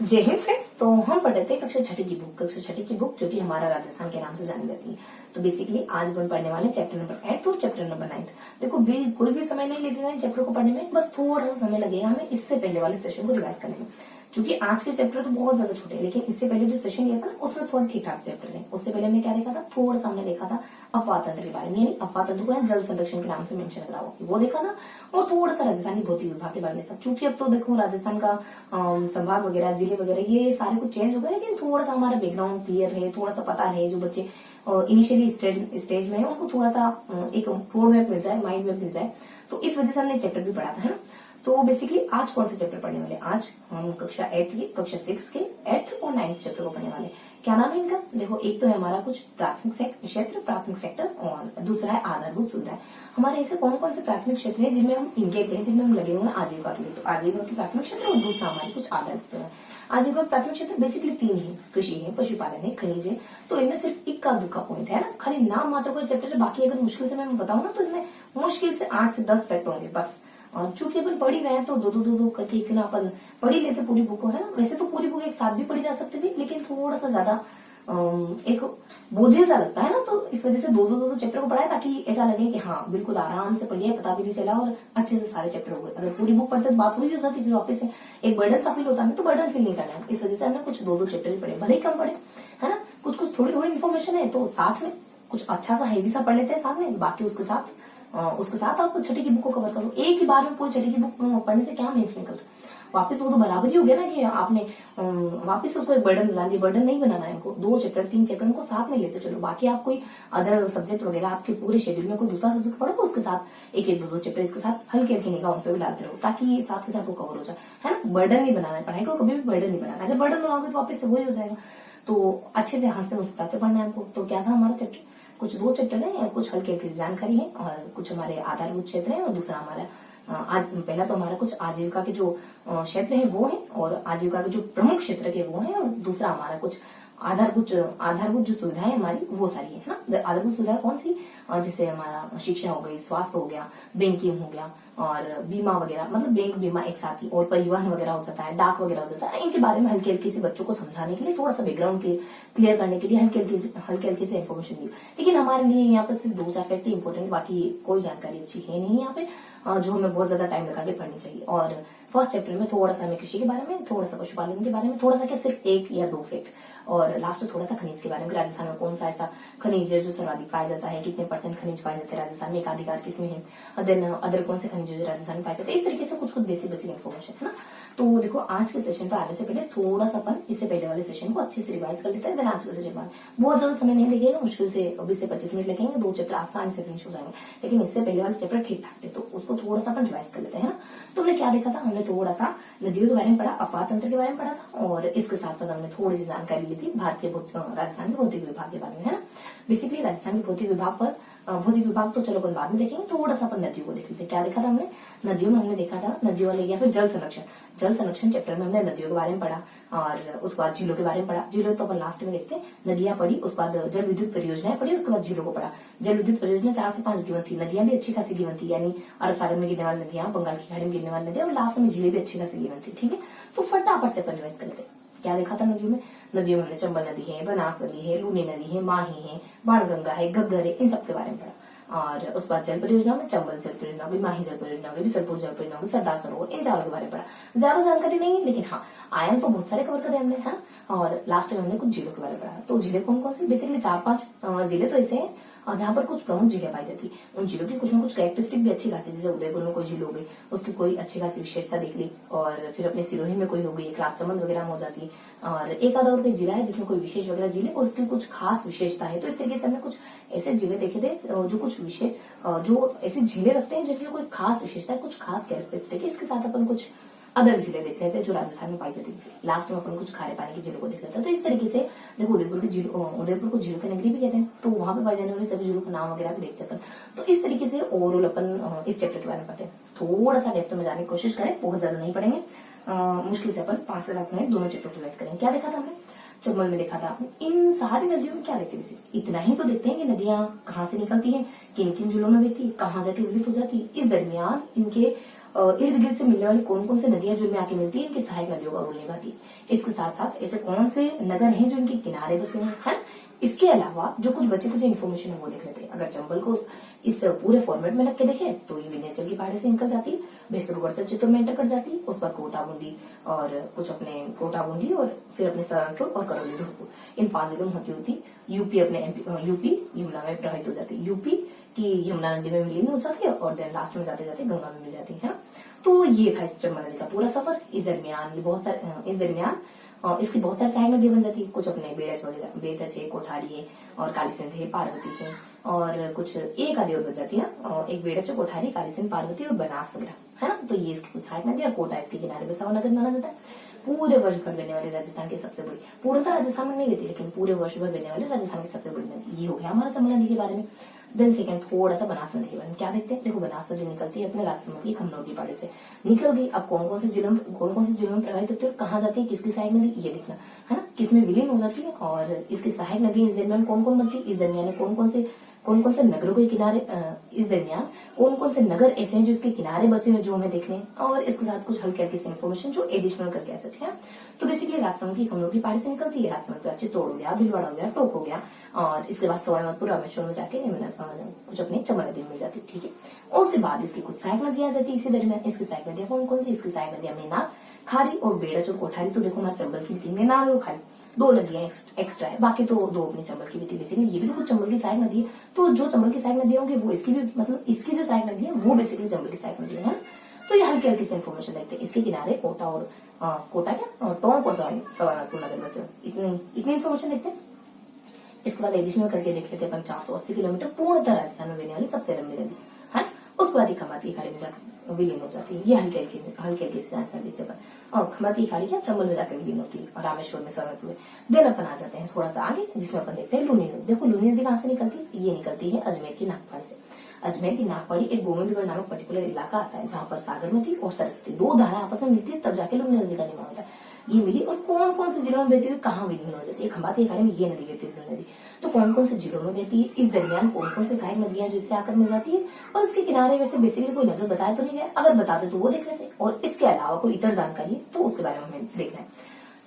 जय हिंद फ्रेंड्स। तो हम पढ़ रहे थे कक्षा छठी की बुक जो कि हमारा राजस्थान के नाम से जानी जाती है। तो बेसिकली आज अपन पढ़ने वाले चैप्टर नंबर 8 और चैप्टर नंबर 9। देखो बिल्कुल भी समय नहीं लगेगा इन चैप्टर को पढ़ने में, बस थोड़ा सा समय लगेगा हमें इससे पहले वाले सेशन को रिवाइज करने में। क्योंकि आज के चैप्टर तो बहुत ज्यादा छोटे हैं, लेकिन इससे पहले जो सेशन लिया था ना उसमें थोड़ा ठीक ठाक चैप्टर थे। उससे पहले हमने क्या देखा था, थोड़ा सा हमने देखा था अफवाह तंत्र के बारे में, यानी अफवाह तंत्र को जल संरक्षण के नाम से मेंशन करा हुआ वो देखा था। और थोड़ा सा राजस्थानी भौतिक विभाग के बारे में था। चूंकि अब तो देखो राजस्थान का संभाग वगैरह जिले वगैरह ये सारे कुछ चेंज हो गए, लेकिन थोड़ा सा हमारा बैकग्राउंड क्लियर है, थोड़ा सा पता है। जो बच्चे इनिशियली स्टेज में है उनको थोड़ा सा एक रोड मैप मिल जाए, माइंड मैप मिल जाए, तो इस वजह से हमने चैप्टर भी पढ़ा था, है ना। तो बेसिकली आज कौन से चैप्टर पढ़ने वाले, आज हम कक्षा 8 के, कक्षा 6 के 8th और 9th चैप्टर को पढ़ने वाले। क्या नाम है इनका, देखो एक तो है हमारा कुछ प्राथमिक क्षेत्र, प्राथमिक सेक्टर, और दूसरा है आधारभूत सुविधाएं। हमारे ऐसे कौन कौन से प्राथमिक क्षेत्र है जिनमें हम इंगेज हैं, जिनमें हम लगे हुए हैं आजीविका के लिए। तो आजीविका की प्राथमिक क्षेत्र और दूसरा हमारी कुछ आधारभूत सेवाएं। आजीविका प्राथमिक क्षेत्र बेसिकली 3 है, कृषि है, पशुपालन है, खनिज है। तो इनमें सिर्फ इक्का दुक्का पॉइंट है ना, खाली नाम मात्र कोई चैप्टर है। बाकी अगर मुश्किल से मैं बताऊं ना तो इसमें मुश्किल से 8 से 10 फैक्ट होंगे बस। और चूंकि अपन पढ़ ही रहे हैं तो दो करके क्यों ना अपन पढ़ ही लेते पूरी बुक को, है ना। वैसे तो पूरी बुक एक साथ भी पढ़ी जा सकती थी, लेकिन थोड़ा सा ज्यादा एक बोझिल सा लगता है ना, तो इस वजह से दो चैप्टर को पढ़ाए, ताकि ऐसा लगे कि हाँ बिल्कुल आराम से पढ़ लिया, पता भी नहीं चला और अच्छे से सारे चैप्टर हो गए। अगर पूरी बुक पढ़ते तो बात हुई हो जाती, फिर वापस से एक बर्डन सा फील होता है, तो बर्डन फील नहीं करना है। इस वजह से हमने कुछ दो चैप्टर ही पढ़े, भले ही कम पढ़े, है ना। कुछ थोड़ी थोड़ी इन्फॉर्मेशन है तो साथ में कुछ अच्छा सा हेवी सा पढ़ लेते हैं साथ में, बाकी उसके साथ आप छठी की बुक को कवर करो। एक ही बार में पूरी छठी की बुक पढ़ने से क्या मीन्स निकल, वापस वो तो बराबर ही हो गया ना कि आपने वापस उसको एक बर्डन बना दिया। बर्डन नहीं बनाना है इनको, 2 चैप्टर 3 चैप्टर उनको साथ में लेते चलो। बाकी आप कोई अदर सब्जेक्ट वगैरह आपके पूरे शेड्यूल में कोई दूसरा सब्जेक्ट पढ़ो तो उसके साथ एक दो चैप्टर इसके साथ हल्के हल्के निगाह उन पे भी लाते रहो, ताकि साथ के साथ वो कवर हो जाए, है ना। बर्डन नहीं बनाना है, पढ़ाई को कभी भी बर्डन नहीं बनाना। अगर बर्डन बनाओगे तो वापस से वही हो जाएगा। तो अच्छे से हंसते मुस्कुराते पढ़ना है हमको। तो क्या था हमारा चैप्टर, कुछ 2 चैप्टर है, कुछ हल्की हल्की जानकारी है, और कुछ हमारे आधारभूत क्षेत्र है, और दूसरा हमारा आज पहला तो हमारा कुछ आजीविका के जो क्षेत्र है वो है, और आजीविका के जो प्रमुख क्षेत्र के वो है, और दूसरा हमारा कुछ आधारभूत जो सुविधाएं हमारी वो सारी है ना। आधारभूत सुविधाएं कौन सी, जैसे हमारा शिक्षा हो गई, स्वास्थ्य हो गया, बैंकिंग हो गया, और बीमा वगैरह, मतलब बैंक बीमा एक साथ ही, और परिवहन वगैरह हो जाता है, डाक वगैरह हो जाता है। इनके बारे में हल्की हल्की से बच्चों को समझाने के लिए, थोड़ा सा बैकग्राउंड क्लियर करने के लिए हल्की हल्की से इन्फॉर्मेशन दी। लेकिन हमारे लिए यहाँ पर सिर्फ 2-4 फैक्ट ही इंपॉर्टेंट, बाकी कोई जानकारी अच्छी है नहीं यहाँ पे जो हमें बहुत ज्यादा टाइम लगा के पढ़नी चाहिए। और फर्स्ट चैप्टर में थोड़ा सा हमें कृषि के बारे में, थोड़ा सा पशुपालन के बारे में, थोड़ा सा क्या सिर्फ 1 या 2 फैक्ट, और लास्ट में थोड़ा सा खनिज के बारे में। राजस्थान में कौन सा ऐसा खनिज है जो सर्वाधिक पाया जाता है, कितने % खनिज पाए जाते हैं राजस्थान में, एकाधिकार किसमें है, देन अदर कौन से खनिज जो राजस्थान में पाए जाते हैं। इस तरीके से कुछ बेसिक इन्फॉर्मेशन, है ना। तो देखो आज के सेशन पर आने से पहले थोड़ा सा अपन इससे पहले वाले सेशन को अच्छे से रिवाइज कर लेते हैं। देन आज के सेशन बाद बहुत ज्यादा समय नहीं लगेगा, मुश्किल से 20 से 25 मिनट लगेंगे, 2 चैप्टर आसानी से फिनिश हो जाएंगे। लेकिन इससे पहले वाले चैप्टर ठीक ठाक थे, तो उसको थोड़ा सा अपन रिवाइज कर लेते हैं, ना। तो हमने क्या देखा था, हमने थोड़ा सा नदियों के बारे में पढ़ा, अफवाह तंत्र के बारे में पढ़ा था, और इसके साथ साथ हमने थोड़ी सी जानकारी ली थी राजस्थान के भौतिक विभाग के बारे में, है ना। बेसिकली राजस्थान के भौतिक विभाग तो चलो अपन बाद में देखेंगे। थोड़ा सा अपन नदियों को देख लेते। क्या देखा था हमने, नदियों में हमने देखा था नदियों वाले या फिर जल संरक्षण चैप्टर में हमने नदियों के बारे में पढ़ा, और उसके बाद झीलों के बारे में पढ़ा। झीलों तो अपन लास्ट में देखते हैं, नदियां पढ़ी, उसके बाद जल विद्युत परियोजनाएं पढ़ी, उसके बाद झीलों को पढ़ा। जल विद्युत परियोजना 4 से 5 गिवन थी, नदियां भी अच्छी खासी गिवन थी, यानी अरब सागर में गिरने वाली नदियां, बंगाल की खाड़ी में गिरने वाली नदियां, और लास्ट में झीलें भी अच्छी खासी गिवन थी, ठीक है। तो फटाफट से अपन रिवाइज कर लेते। क्या देखा था नदियों में हमने चंबल नदी है, बनास नदी है, लूनी नदी है, माही है, बाणगंगा है, घग्गर है, इन सब के बारे में पढ़ा। और उस बाद जल परियोजना में चंबल जल परियोजना होगी, माही जल परियोजना होगी, बिसलपुर जल परियोजना होगी, सरदार सरोवर, इन चारों के बारे में पढ़ा। ज्यादा जानकारी नहीं है, लेकिन हाँ आयाम तो बहुत सारे कवर करे हमने, है। और लास्ट में हमने कुछ जिलों के बारे में पढ़ा। तो जिले कौन कौन से, बेसिकली 4-5 जिले तो ऐसे हैं जहां पर कुछ प्रमुख जगह पाई जाती है। उन जिलों की कुछ न कुछ कैरेक्टरिस्टिक भी अच्छी खासी, जैसे उदयपुर में कोई झील हो गई, उसकी कोई अच्छी खासी विशेषता देख ली, और फिर अपने सिरोही में कोई हो गई, एक राजसमंद वगैरह में हो जाती है, और एक आधा और कोई जिला है जिसमें कोई विशेष वगैरह जिले और उसकी कुछ खास विशेषता है। तो इस तरीके से हमने कुछ ऐसे जिले देखे थे जो कुछ विशेष, जो ऐसे जिले रखते हैं जिनकी कोई खास विशेषता है, कुछ खास कैरेक्टरिस्टिक है। इसके साथ अपन कुछ अदर जिले देख लेते हैं जो राजस्थान में पाई जाती है। लास्ट में अपन कुछ खारे पानी के जिलों को देख लेते हैं। तो इस तरीके से देखो उदयपुर को झीलों की नगरी भी कहते हैं, तो वहां पे पाई जाने वाले सभी जिलों का नाम वगैरह भी देखते हैं अपन। तो इस तरीके से ओवरऑल अपन इस चैप्टर के बारे में पढ़ते हैं। थोड़ा सा डेप्थ में जाने की कोशिश करें, बहुत ज्यादा नहीं पढ़ेंगे, मुश्किल से अपन 5 से 7 मिनट दोनों चैप्टर को रिवाइज करेंगे। क्या देखा था हमने, चंबल में देखा था। इन सारी नदियों में क्या देखते हैं, इतना ही तो देखते हैं कि नदियां कहाँ से निकलती हैं, किन किन जिलों में बहती है, कहाँ जाके विलित हो जाती है, इस दरमियान इनके इर्द गिर्द से मिलने वाली कौन कौन से नदियां जो इनमें आके मिलती है, इनकी सहायक नदियों का रोल निभाती है। इसके साथ साथ ऐसे कौन से नगर हैं जो इनके किनारे बसे हुए हैं। इसके अलावा जो कुछ बचे कुछ इन्फॉर्मेशन है वो देख लेते हैं। अगर चंबल को इस पूरे फॉर्मेट में रख के देखें तो ये विंध्याचल की पहाड़ी से निकल जाती है, बेसुरगढ़ से चित्तौड़ में एंटर कर जाती है, उस पर कोटा बूंदी और कुछ अपने कोटा बूंदी और फिर अपने सहारनपुर और करौली धुरपुर, इन 5 जिलों में होती होती यूपी अपने यूपी यमुना में प्रवाहित हो जाती है। यूपी की यमुना नदी में विलीन हो जाती है और देन लास्ट में जाते जाते गंगा में मिल जाती है। तो ये था इस चंबल नदी का पूरा सफर। इस दरमियान इसकी बहुत सारी सहायक नदियां बन जाती है। कुछ अपने बेड़च वगैरह, बेड़च है, कोठारी है और काली सिंध है, पार्वती है और कुछ एक आदि और बच जाती है, एक बेड़च है, कोठारी, काली सिंध, पार्वती और बनास वगैरह, है ना। तो ये इसकी कुछ सहायक नदी और कोटा इसके किनारे बसा हुआ नगर माना जाता है। पूरे वर्ष भर बहने वाले राजस्थान की सबसे बड़ी, पूर्णतः राजस्थान में नहीं बहती लेकिन पूरे वर्ष भर बहने वाले राजस्थान की सबसे बड़ी नदी, ये हो गया हमारा चंबल नदी के बारे में। देन सेकंड थोड़ा सा बनास नदी के बारे में क्या देखते हैं। देखो बनास नदी निकलती है अपने राजसमंद की खमनोर की पहाड़ी से, निकल गई। अब कौन कौन से जिलों में प्रवाहित होती है, कहाँ जाती है, किसकी सहायक नदी, ये देखना है ना, किसमें विलीन हो जाती है और इसकी सहायक नदी इस दरमियान कौन कौन बनती है, इस दरमियान कौन कौन से नगरों के किनारे, इस दरमियान कौन कौन से नगर ऐसे हैं जो इसके किनारे बसे हुए जो हमें देखने हैं, और इसके साथ कुछ हल्के हल्की इन्फॉर्मेशन जो एडिशनल करके आ सकते हैं। तो बेसिकली राजसमंद की खमनोर की पहाड़ी से निकलती है। राजसमंद का चित्तौड़ हो गया, भीलवाड़ा हो गया, टोक हो गया और इसके बाद सवाईमाधोपुर, रामेश्वर में जाके कुछ अपने चंबल नदी मिल जाती है, ठीक है। और उसके बाद इसकी कुछ सहायक नदियां आ जाती है इसी दरमियान। इसकी सहायक नदियां कौन कौन सी, इसकी सहायक नदियां मेनार, खारी और बेड़च और कोठारी। तो देखो हमारे चंबल की भी थी मेनार और खारी, 2 नदियां एक्स्ट्रा है, बाकी तो 2 अपने चंबल की भी थी। बेसिकली ये भी तो कुछ चंबल की सहायक नदी है। तो जो चंबल की सहायक नदियां होंगी वो इसकी भी, मतलब इसकी जो सहायक नदी है वो बेसिकली चंबल की सहायक नदी है। तो ये हल्की हल्की से इन्फॉर्मेशन देखते हैं। इसके किनारे कोटा और टोंक और सवाईमाधोपुर नगर में से इतनी इन्फॉर्मेशन देखते हैं। इसके बाद एडिशनल करके देख लेते हैं 480 किलोमीटर पूर्णतः राजस्थान में बहने वाली सबसे लंबी नदी है। उसके बाद खमाती की खाड़ी में जाकर विलीन हो जाती है। ये हल्के हल्के से जानकारी देते हैं। और खमाती की खाड़ी क्या चंबल में जाकर विलीन होती है और रामेश्वर में सवाईमाधोपुर में। देन अपन आ जाते हैं थोड़ा सा आगे जिसमें अपन देखते हैं लूनी नदी। देखो लूनी नदी कहाँ से निकलती है, ये निकलती है अजमेर की नागपाड़ी से। अजमेर की नागपाड़ी एक गोविंदगढ़ नामक पर्टिकुलर इलाका आता है जहाँ पर सागरमती और सरस्वती 2 धारा आपस में मिलती है, तब जाके लूनी नदी का निर्माण होता है। ये मिली और कौन कौन से जिलों में बहती हुई कहाँ विलीन हो जाती है, खंबाती की खाड़ी में ये नदी गिरती है नदी। तो कौन कौन से जिलों में बहती है, इस दरमियान कौन कौन से सहायक नदियां जो इससे आकर मिल जाती है, और इसके किनारे वैसे बेसिकली कोई नगर बताया तो नहीं गया, अगर बताते तो वो देख लेते, और इसके अलावा कोई इतर जानकारी है तो उसके बारे में हमें देखना है।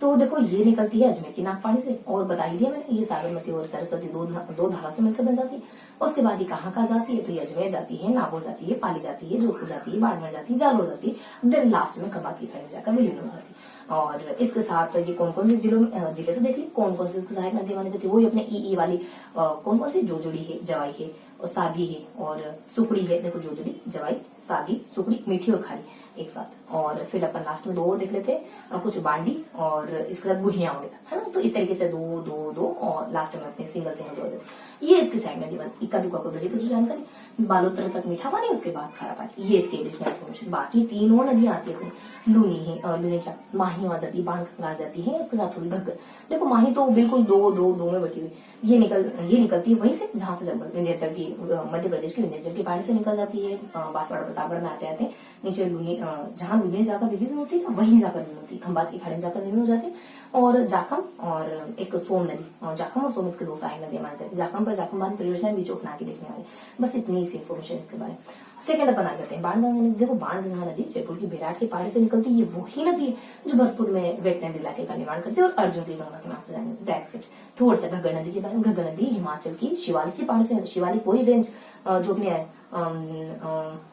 तो देखो ये निकलती है अजमेर की नागपाड़ी से, और बता ही दिया मैंने, ये सागरमती और सरस्वती दो धारा से मिलकर बन जाती है। उसके बाद ये कहाँ जाती है, तो ये अजमेर जाती है, नागौर जाती है, पाली जाती है, जोधपुर जाती है, बाड़मेर जाती है, जालोर जाती है, देन लास्ट में खंबाती की खाड़ी में जाकर विलीन हो जाती है। और इसके साथ ये कौन कौन से जिले तो देख ली, कौन कौन से इसकी सहायक नदी मानी जाती है, वही अपने ई वाली कौन कौन सी, जोजड़ी है, जवाई है और सागी है और सुकड़ी है। देखो जोजड़ी, जवाई, सागी, सुकड़ी, मीठी और खारी एक साथ। और फिर अपन लास्ट में 2 और देख लेते हैं, कुछ बांडी और इसके साथ गुहिया वगैरह, है ना। तो इस तरीके से 2 और लास्ट में अपने सिंगल हो जाते। ये इसकी सहायक नदी बनती। इक्का दुक्का को बजे की जो जानकारी, बालोतर तक मीठा पानी, उसके बाद खारा पानी, ये इसके एडिशनल इन्फॉर्मेशन। बाकी 3 और नदियां आती है, लूनी है, लूनी क्या माही आ जाती है, बाणगंगा आ जाती है, उसके साथ थोड़ी घग्गर। देखो माही तो बिल्कुल दो में बटी हुई, ये निकलती है वहीं से जहां से जंगल विंध्याचल की, मध्य प्रदेश की विंध्याचल की पहाड़ी से निकल जाती है। बांसवाड़ा प्रतापगढ़ में आते आते नीचे लूनी, जहां लूनी जाकर विलीन होती है वहीं जाकर विलीन होती है, खंबात की खाड़ी में जाकर विलीन हो जाती है। और जाखम और एक सोम नदी, जाखम और सोम इसके 2 सहायक नदियां मानी जाती है। जाखम पर जाखम बांध परियोजना भी चौकना की देखने वाली। बस इतनी सी इन्फॉर्मेशन इसके बारे में। सेकंड अपन आ जाते हैं बाणगंगा नदी। देखो बाणगंगा नदी जयपुर की बेराट की पहाड़ी से निकलती है। ये वही नदी है जो भरतपुर में वेटलैंड इलाके का निर्माण करती है और अर्जुन की गंगा के नाम से जानी जाती है। That's it. थोड़ा सा घग्गर नदी के बारे में। घग्गर नदी हिमाचल की शिवालिक की पहाड़ी से, शिवालिक वही रेंज जो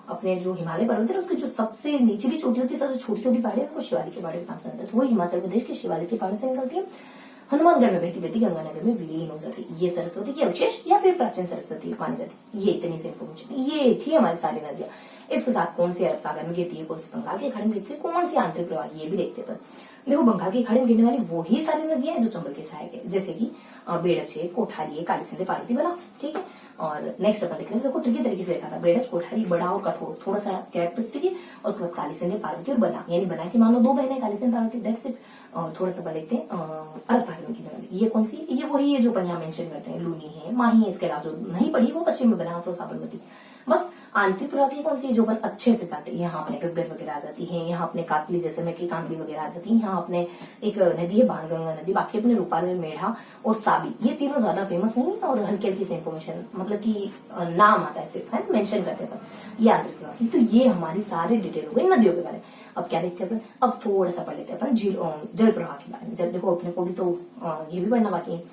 अपने जो हिमालय पर्वत है उसकी जो सबसे निचली चोटी होती है, सबसे छोटी छोटी पहाड़ी है, वो शिवालिक की पहाड़ी के नाम से जाता है। तो वो हिमाचल प्रदेश की शिवालिक की पहाड़ी से निकलती है, हनुमानगढ़ में बहती बहती गंगानगर में विलीन हो जाती है। ये सरस्वती की अवशेष या फिर प्राचीन सरस्वती मानी जाती है। ये इतनी सी इन्फॉर्मेशन, ये थी हमारी सारी नदियां। इसके साथ कौन सी अरब सागर में गिरती है, कौन सी बंगाल की खाड़ी में गिरती है, कौन सी आंतरिक प्रवाह, ये भी देखते हैं। देखो बंगाल की खाड़ी में गिरने वाली वही सारी नदियां हैं जो चंबल के सहायक है, जैसे कि बेड़च है, कोठारी है, काली सिंध, पार्वती, बनास, ठीक है। और नेक्स्ट अपन देख रहे हैं, देखो ट्रिकी तरीके से देखा था, बेड़च, कोठारी, बड़ा और कठोर, थोड़ा सा कैरेक्टरिस्टिक है। उसके बाद काली सिंध, पार्वती और बना, यानी बना की मान लो 2 बहनें, काली सिंध, पार्वती, दैट्स इट। और थोड़ा सा देखते हैं अरब सागर में गिरने वाली, ये कौन सी, ये वही है जो अपन यहाँ मेंशन करते हैं, लूनी है, माही है। इसके अलावा जो नहीं पड़ी वो पश्चिम में बनास और साबरमती, बस। आंतरिक प्रवाह की कौन सी है, जो अपन अच्छे से जाते हैं, यहाँ अपने गग्गर वगैरह आ जाती है, यहाँ अपने कातली जैसे में की कांगड़ी वगैरह आ जाती है, यहाँ अपने एक नदी है बाणगंगा नदी, बाकी अपने रूपाल, मेढा और साबी, ये तीनों ज्यादा फेमस नहीं है और हल्की हल्की से इन्फॉर्मेशन मतलब की नाम आता है सिर्फ, है मेंशन करते हैं अपन, ये आंतरिक प्रवाह की। तो ये हमारी सारी डिटेल हो गई नदियों के बारे में। अब क्या देखते हैं अपन, अब थोड़ा सा पढ़ लेते हैं अपन जल प्रवाह के बारे में। जल देखो अपने को भी तो ये भी पढ़ना बाकी है,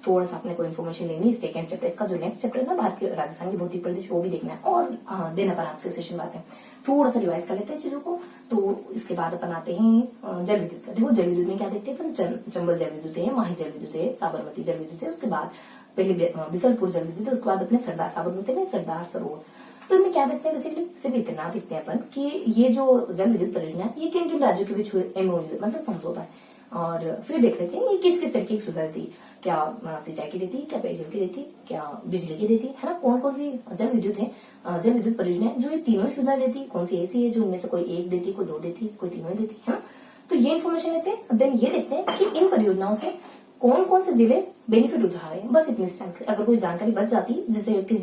थोड़ा सा अपने को इन्फॉर्मेशन लेनी है। सेकंड चैप्टर इसका जो नेक्स्ट चैप्टर है ना भारतीय राजस्थान की भौतिक प्रदेश, वो भी देखना है और देना पर आज के सेशन बात है, थोड़ा सा रिवाइज कर लेते हैं चीजों को। तो इसके बाद अपन आते हैं जल विद्युत पर। देखो जल विद्युत में क्या देखते हैं अपन, चंबल जल विद्युत है, माही जल विद्युत है, साबरमती जल विद्युत है, उसके बाद पहले बिसलपुर जल विद्युत है, उसके बाद अपने सरदार साबरमती में सरदार सरोवर। तो इनमें क्या देखते हैं, बेसिकली सिर्फ इतना देखते हैं अपन कि ये जो जल विद्युत परियोजना है ये किन किन राज्यों के बीच एमओयू मतलब समझौता है, और फिर देख लेते हैं ये किस किस तरीके की सुविधा देती, क्या सिंचाई की देती, क्या पेयजल की देती, क्या बिजली की देती है ना, कौन कौन सी जल विद्युत है, जल विद्युत परियोजना है जो ये तीनों सुविधा देती, कौन सी ऐसी है जो इनमें से कोई एक देती, कोई दो देती, कोई तीनों देती है ना। तो ये इन्फॉर्मेशन लेते हैं। देन ये देखते हैं कि इन परियोजनाओं से कौन कौन से जिले बेनिफिट उठा रहे हैं, बस इतनी जानकारी। अगर कोई जानकारी बच जाती जैसे किस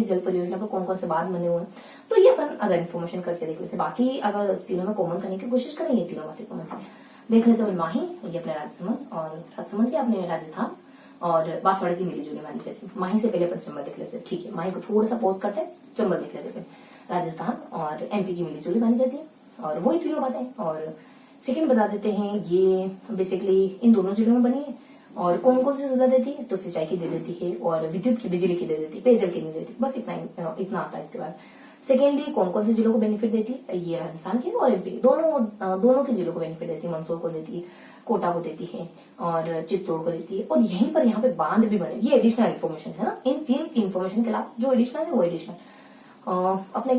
जल परियोजना पर कौन कौन से बांध बने हुए हैं, तो ये अपन अगर इन्फॉर्मेशन करके देख लेते। बाकी अगर तीनों में कॉमन करने की कोशिश करें, ये तीनों बातें कॉमन देख लेते हैं। माही ये अपने राजसमंद, और राजसमंद क्या अपने राजस्थान, और बांसवाड़ा की मिली जुली मानी जाती है। माही से पहले अपन चंबल देख लेते हैं, ठीक है, माही को थोड़ा सा पोस्ट करते हैं, चंबल देख लेते हैं। राजस्थान और एमपी की मिली जुली मानी जाती है, और वही तीनों बातें। और सेकंड बता देते हैं, ये बेसिकली इन दोनों जिलों में बनी है, और कौन कौन सी सुविधा देती है, तो सिंचाई की दे देती है, और विद्युत की बिजली की दे देती है, पेयजल की नहीं देती, बस इतना आता है। इसके बाद सेकेंडली कौन कौन से जिलों को बेनिफिट देती है, ये राजस्थान के और एमपी दोनों के जिलों को बेनिफिट देती है। मंदसौर को देती है, कोटा को देती है, और चित्तौड़ को देती है, और यहीं पर यहाँ पे बांध भी बने, ये एडिशनल इन्फॉर्मेशन है ना। इन तीन इन्फॉर्मेशन के अलावा जो एडिशनल है वो एडिशनल अपने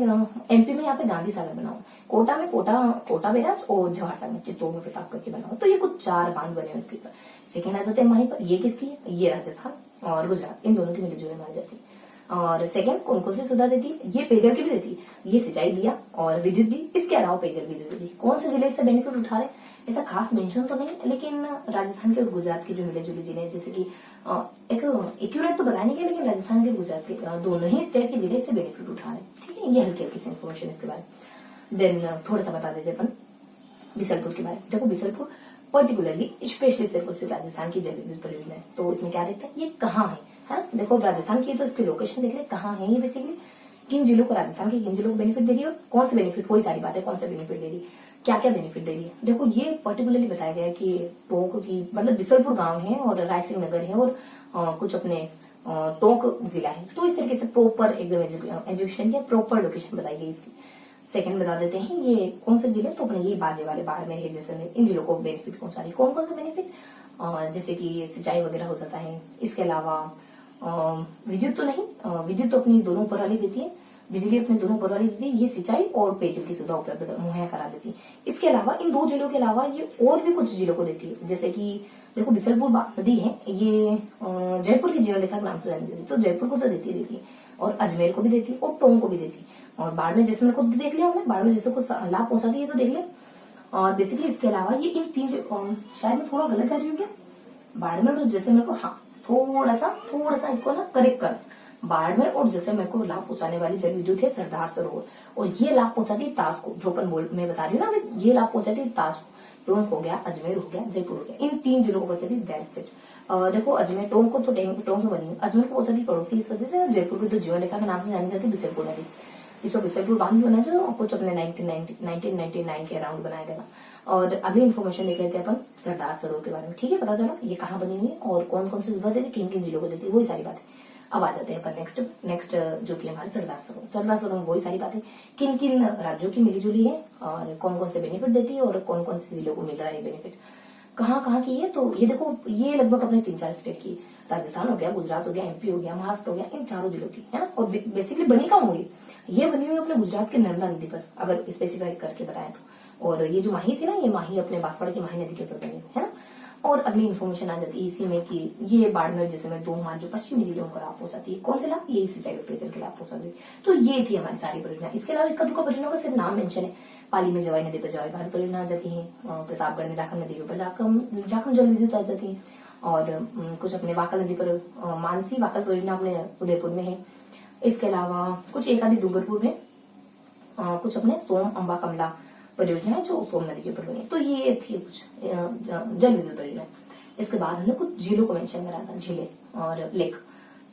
एमपी में यहाँ पे गांधी सागर बना हुआ, कोटा में कोटा बैराज, और जवाहर सागर में चित्तौड़ में प्रतापगढ़ के बना हुआ। तो ये कुछ 4 बांध बने हुए इसके ऊपर। सेकेंड आ जाते हैं माही पर, ये किसकी है, ये राजस्थान और गुजरात, इन दोनों की मिलीजुली मानी जाती है। और सेकंड कौन कौन सी सुविधा देती है, ये पेयजल की भी देती है, ये सिंचाई दिया और विद्युत दी, इसके अलावा पेयजल भी देती है। कौन से जिले इससे बेनिफिट उठा रहे, ऐसा खास मेंशन तो नहीं, लेकिन राजस्थान के और गुजरात के जो मिले जुले जिले, जैसे कि एक एक्यूरेट तो बताया नहीं गया, लेकिन राजस्थान के गुजरात के दोनों ही स्टेट के जिले इससे बेनिफिट उठा रहे, ठीक है। ये हल्की हल्की सी इन्फॉर्मेशन इसके बारे में। देन थोड़ा सा बता देते अपन बिसलपुर के बारे में। देखो बिसलपुर पर्टिकुलरली स्पेशली सिर्फ राजस्थान की जल विद्युत परियोजना है। तो इसमें क्या देखते हैं, ये कहाँ है, देखो राजस्थान की, तो इसकी लोकेशन देख ले कहाँ है ये, बेसिकली किन जिलों को, राजस्थान के किन जिलों को बेनिफिट दे रही है, कौन से बेनिफिट, वही सारी बातें, कौन से बेनिफिट दे रही है, क्या क्या बेनिफिट दे रही है। देखो ये पर्टिकुलरली बताया गया है कि टोंक की मतलब बिसलपुर गांव है, और रायसिंह नगर है, और कुछ अपने टोंक जिला है। तो इस तरीके से प्रॉपर एकदम एजुकेशन की प्रॉपर लोकेशन बताई गई इसकी। सेकंड बता देते हैं, ये कौन से जिले, तो अपने ये बाजे वाले बाड़मेर है, जैसे इन जिलों को बेनिफिट पहुंचा रही है। कौन कौन से बेनिफिट, जैसे कि सिंचाई वगैरह हो जाता है। इसके अलावा विद्युत तो नहीं, विद्युत तो अपनी दोनों ऊपर वाली देती है, बिजली अपने दोनों ऊपर वाली देती है, ये सिंचाई और पेयजल की सुविधा उपलब्ध मुहैया करा देती है। इसके अलावा इन 2 जिलों के अलावा ये और भी कुछ जिलों को देती है, जैसे कि देखो बिसलपुर नदी है, ये जयपुर की जीवन रेखा के नाम से जानी जाती है, तो जयपुर को तो देती है, और अजमेर को भी देती है, और टोंक को भी देती है। और बाड़मेर जैसलमेर को देख लिया हमने, बाड़मेर जैसे को लाभ पहुंचाती है तो देख ले। और बेसिकली इसके अलावा ये इन 3 शायद मैं थोड़ा गलत जा रही हूँ क्या, बाड़मेर और जैसलमेर को, हाँ थोड़ा सा इसको ना करेक्ट कर, बाड़मेर और जैसलमेर को लाभ पहुंचाने वाली जल विद्युत है सरदार सरोवर, और ये लाभ पहुंचाती है ताज को, जो अपन मैं बता रही हूँ ना, ये लाभ पहुंचाती है ताज को। टोंक हो गया, अजमेर हो गया, जयपुर हो गया, इन 3 जिलों को पहुंचाती है, दैट्स इट। देखो अजमेर टोंक को तो टोंक में बनी, अजमेर को पहुंचाती पड़ोसी इस वजह से, जयपुर की तो जीवन रेखा के नाम से जानी जाती है बिसलपुर नदी। इस पर बिसलपुर बांध बना जो कुछ अपने 1999 के अराउंड बनाया गया। और अगली इन्फॉर्मेशन देख लेते हैं अपन सरदार सरोवर के बारे में, ठीक है, पता चला ये कहाँ बनी हुई है और कौन कौन सी सुविधा देती है, किन किन जिलों को देती है, वही सारी बातें। अब आ जाते हैं अपन नेक्स्ट जो कि हमारे सरदार सरोवर में वही सारी बातें, किन किन राज्यों की मिलीजुली है, और कौन कौन से बेनिफिट देती है, और कौन कौन से जिलों को मिल रहा है बेनिफिट, कहाँ कहाँ की है। तो ये देखो ये लगभग अपने 3-4 स्टेट की, राजस्थान हो गया, गुजरात हो गया, एमपी हो गया, महाराष्ट्र हो गया, इन चारों जिलों की है ना। और बेसिकली बनी कहाँ हुई, ये बनी हुई अपने गुजरात के नर्मदा नदी पर, अगर स्पेसिफाई करके बताया तो। और ये जो माही थी ना, ये माही अपने बांसवाड़ा की माही नदी के ऊपर बनी हुई है ना। और अगली इन्फॉर्मेशन आ जाती है इसी में कि ये बाड़मेर जैसलमेर 2 हमारे जो पश्चिमी जिलों को लाभ पहुंचाती है, कौन से लाभ, ये सिंचाई और पेयजल के लाभ पहुंचाती है। तो ये थी हमारी सारी परियोजना। इसके अलावा इक्का दुक्का परियोजना का सिर्फ नाम मेंशन है। पाली में जवाई नदी पर जवाई भारत परियोजना आ जाती है, प्रतापगढ़ में जाखम नदी के ऊपर जाखम जल विद्युत आ जाती है, और कुछ अपने वाकल नदी पर मानसी वाकल परियोजना अपने उदयपुर में है, इसके अलावा कुछ एक आदि डूंगरपुर में कुछ अपने सोम अंबा कमला परियोजना है जो सोम नदी के ऊपर बनी है। तो ये थी कुछ जल विद्युत परियोजना। इसके बाद हमने कुछ झीलों को मेंशन करा था, झीलें और लेक।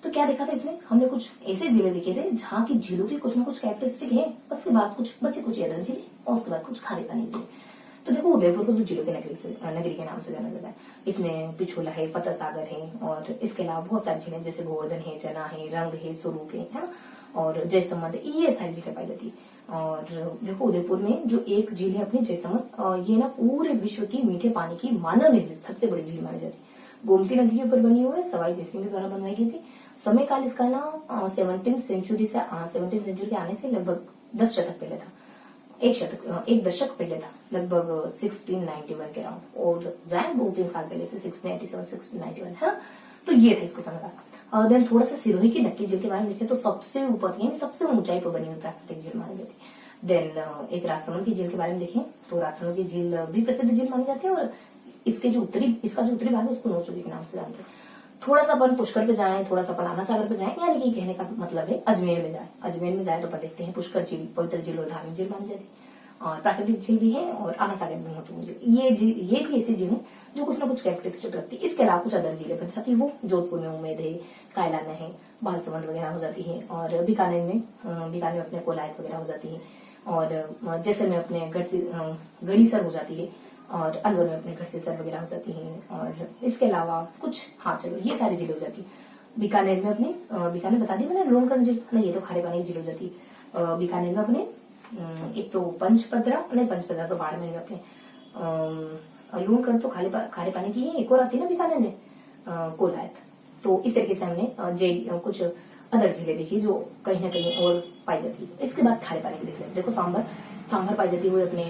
तो क्या देखा था इसमें, हमने कुछ ऐसे जिले देखे थे जहाँ की झीलों की कुछ ना कुछ कैरेक्टरिस्टिक है, उसके बाद कुछ बचे कुछ अदर झीले और उसके बाद कुछ खारे पानी झीले। तो देखो उदयपुर को तो झीलों के नगरी के नाम से जाना जाता है। इसमें पिछोला है, फतेह सागर है और इसके अलावा बहुत सारी झीलें जैसे गोवर्धन है, चना है, रंग है, स्वरूप है ना, और जयसमंद, ये सारी झीलें पाई जाती है। और देखो उदयपुर में जो एक झील है अपनी जयसमंद, ये ना पूरे विश्व की मीठे पानी की मानव निर्मित सबसे बड़ी झील मानी जाती है। गोमती नदी के ऊपर बनी हुई है, सवाई जयसिंह के द्वारा बनवाई गई थी। समय काल इसका ना 17th सेंचुरी के आने से लगभग 10 शतक पहले था, एक दशक पहले था, लगभग 1691 के अराउंड, और जाए 2-3 साल पहले से 1687 1691 है ना। तो ये था इसका समय। देन थोड़ा सा सिरोही की नक्की झील के बारे में देखें तो सबसे ऊपर यानी सबसे ऊंचाई पर बनी हुई प्राकृतिक झील मानी जाती है। देन एक राजसमंद की झील के बारे में देखें तो राजसमंद की झील भी प्रसिद्ध झील मानी जाती है, और इसका जो उत्तरी भाग है उसको नौचुकी के नाम से जानते हैं। थोड़ा सा अपन पुष्कर पे जाएं, थोड़ा सा अपन आना सागर पे जाएं, यानी कि कहने का मतलब है अजमेर में जाए। अजमेर में जाए तो अपन देखते हैं पुष्कर झील पवित्र झील और धार्मिक झील मानी जाती है, और प्राकृतिक झील भी है और आना सागर भी महत्वपूर्ण झील। ये थी ऐसी झीलें जो कुछ ना कुछ कैरेक्टरिस्टिक रखती है। इसके अलावा कुछ अदर झीलें बन जाती है, वो जोधपुर में उम्मेद है, कायलाना है, बालसमंद वगैरह हो जाती है, और बीकानेर में अपने कोलायत वगैरह हो जाती है, और जैसलमेर में अपने गढ़ीसर हो जाती है, और अलवर में अपने गढ़सीसर वगैरह हो जाती है। और इसके अलावा कुछ चलो ये सारी झीलें हो जाती है। बीकानेर में अपने बीकानेर बता दी मैंने, लोनकरण झील नहीं, ये तो खारे पानी की झील हो जाती है। बीकानेर में अपने एक तो पंचपदरा तो बाड़मेर में अपने लोनकरण तो खारे पानी की है, एक और आती है ना बीकानेर में कोलायत। तो इस तरीके से हमने कुछ अदर झीलें देखी जो कहीं ना कहीं और पाई जाती है। इसके बाद खारे पानी की देख लेते। देखो सांभर पाई जाती है, वो अपने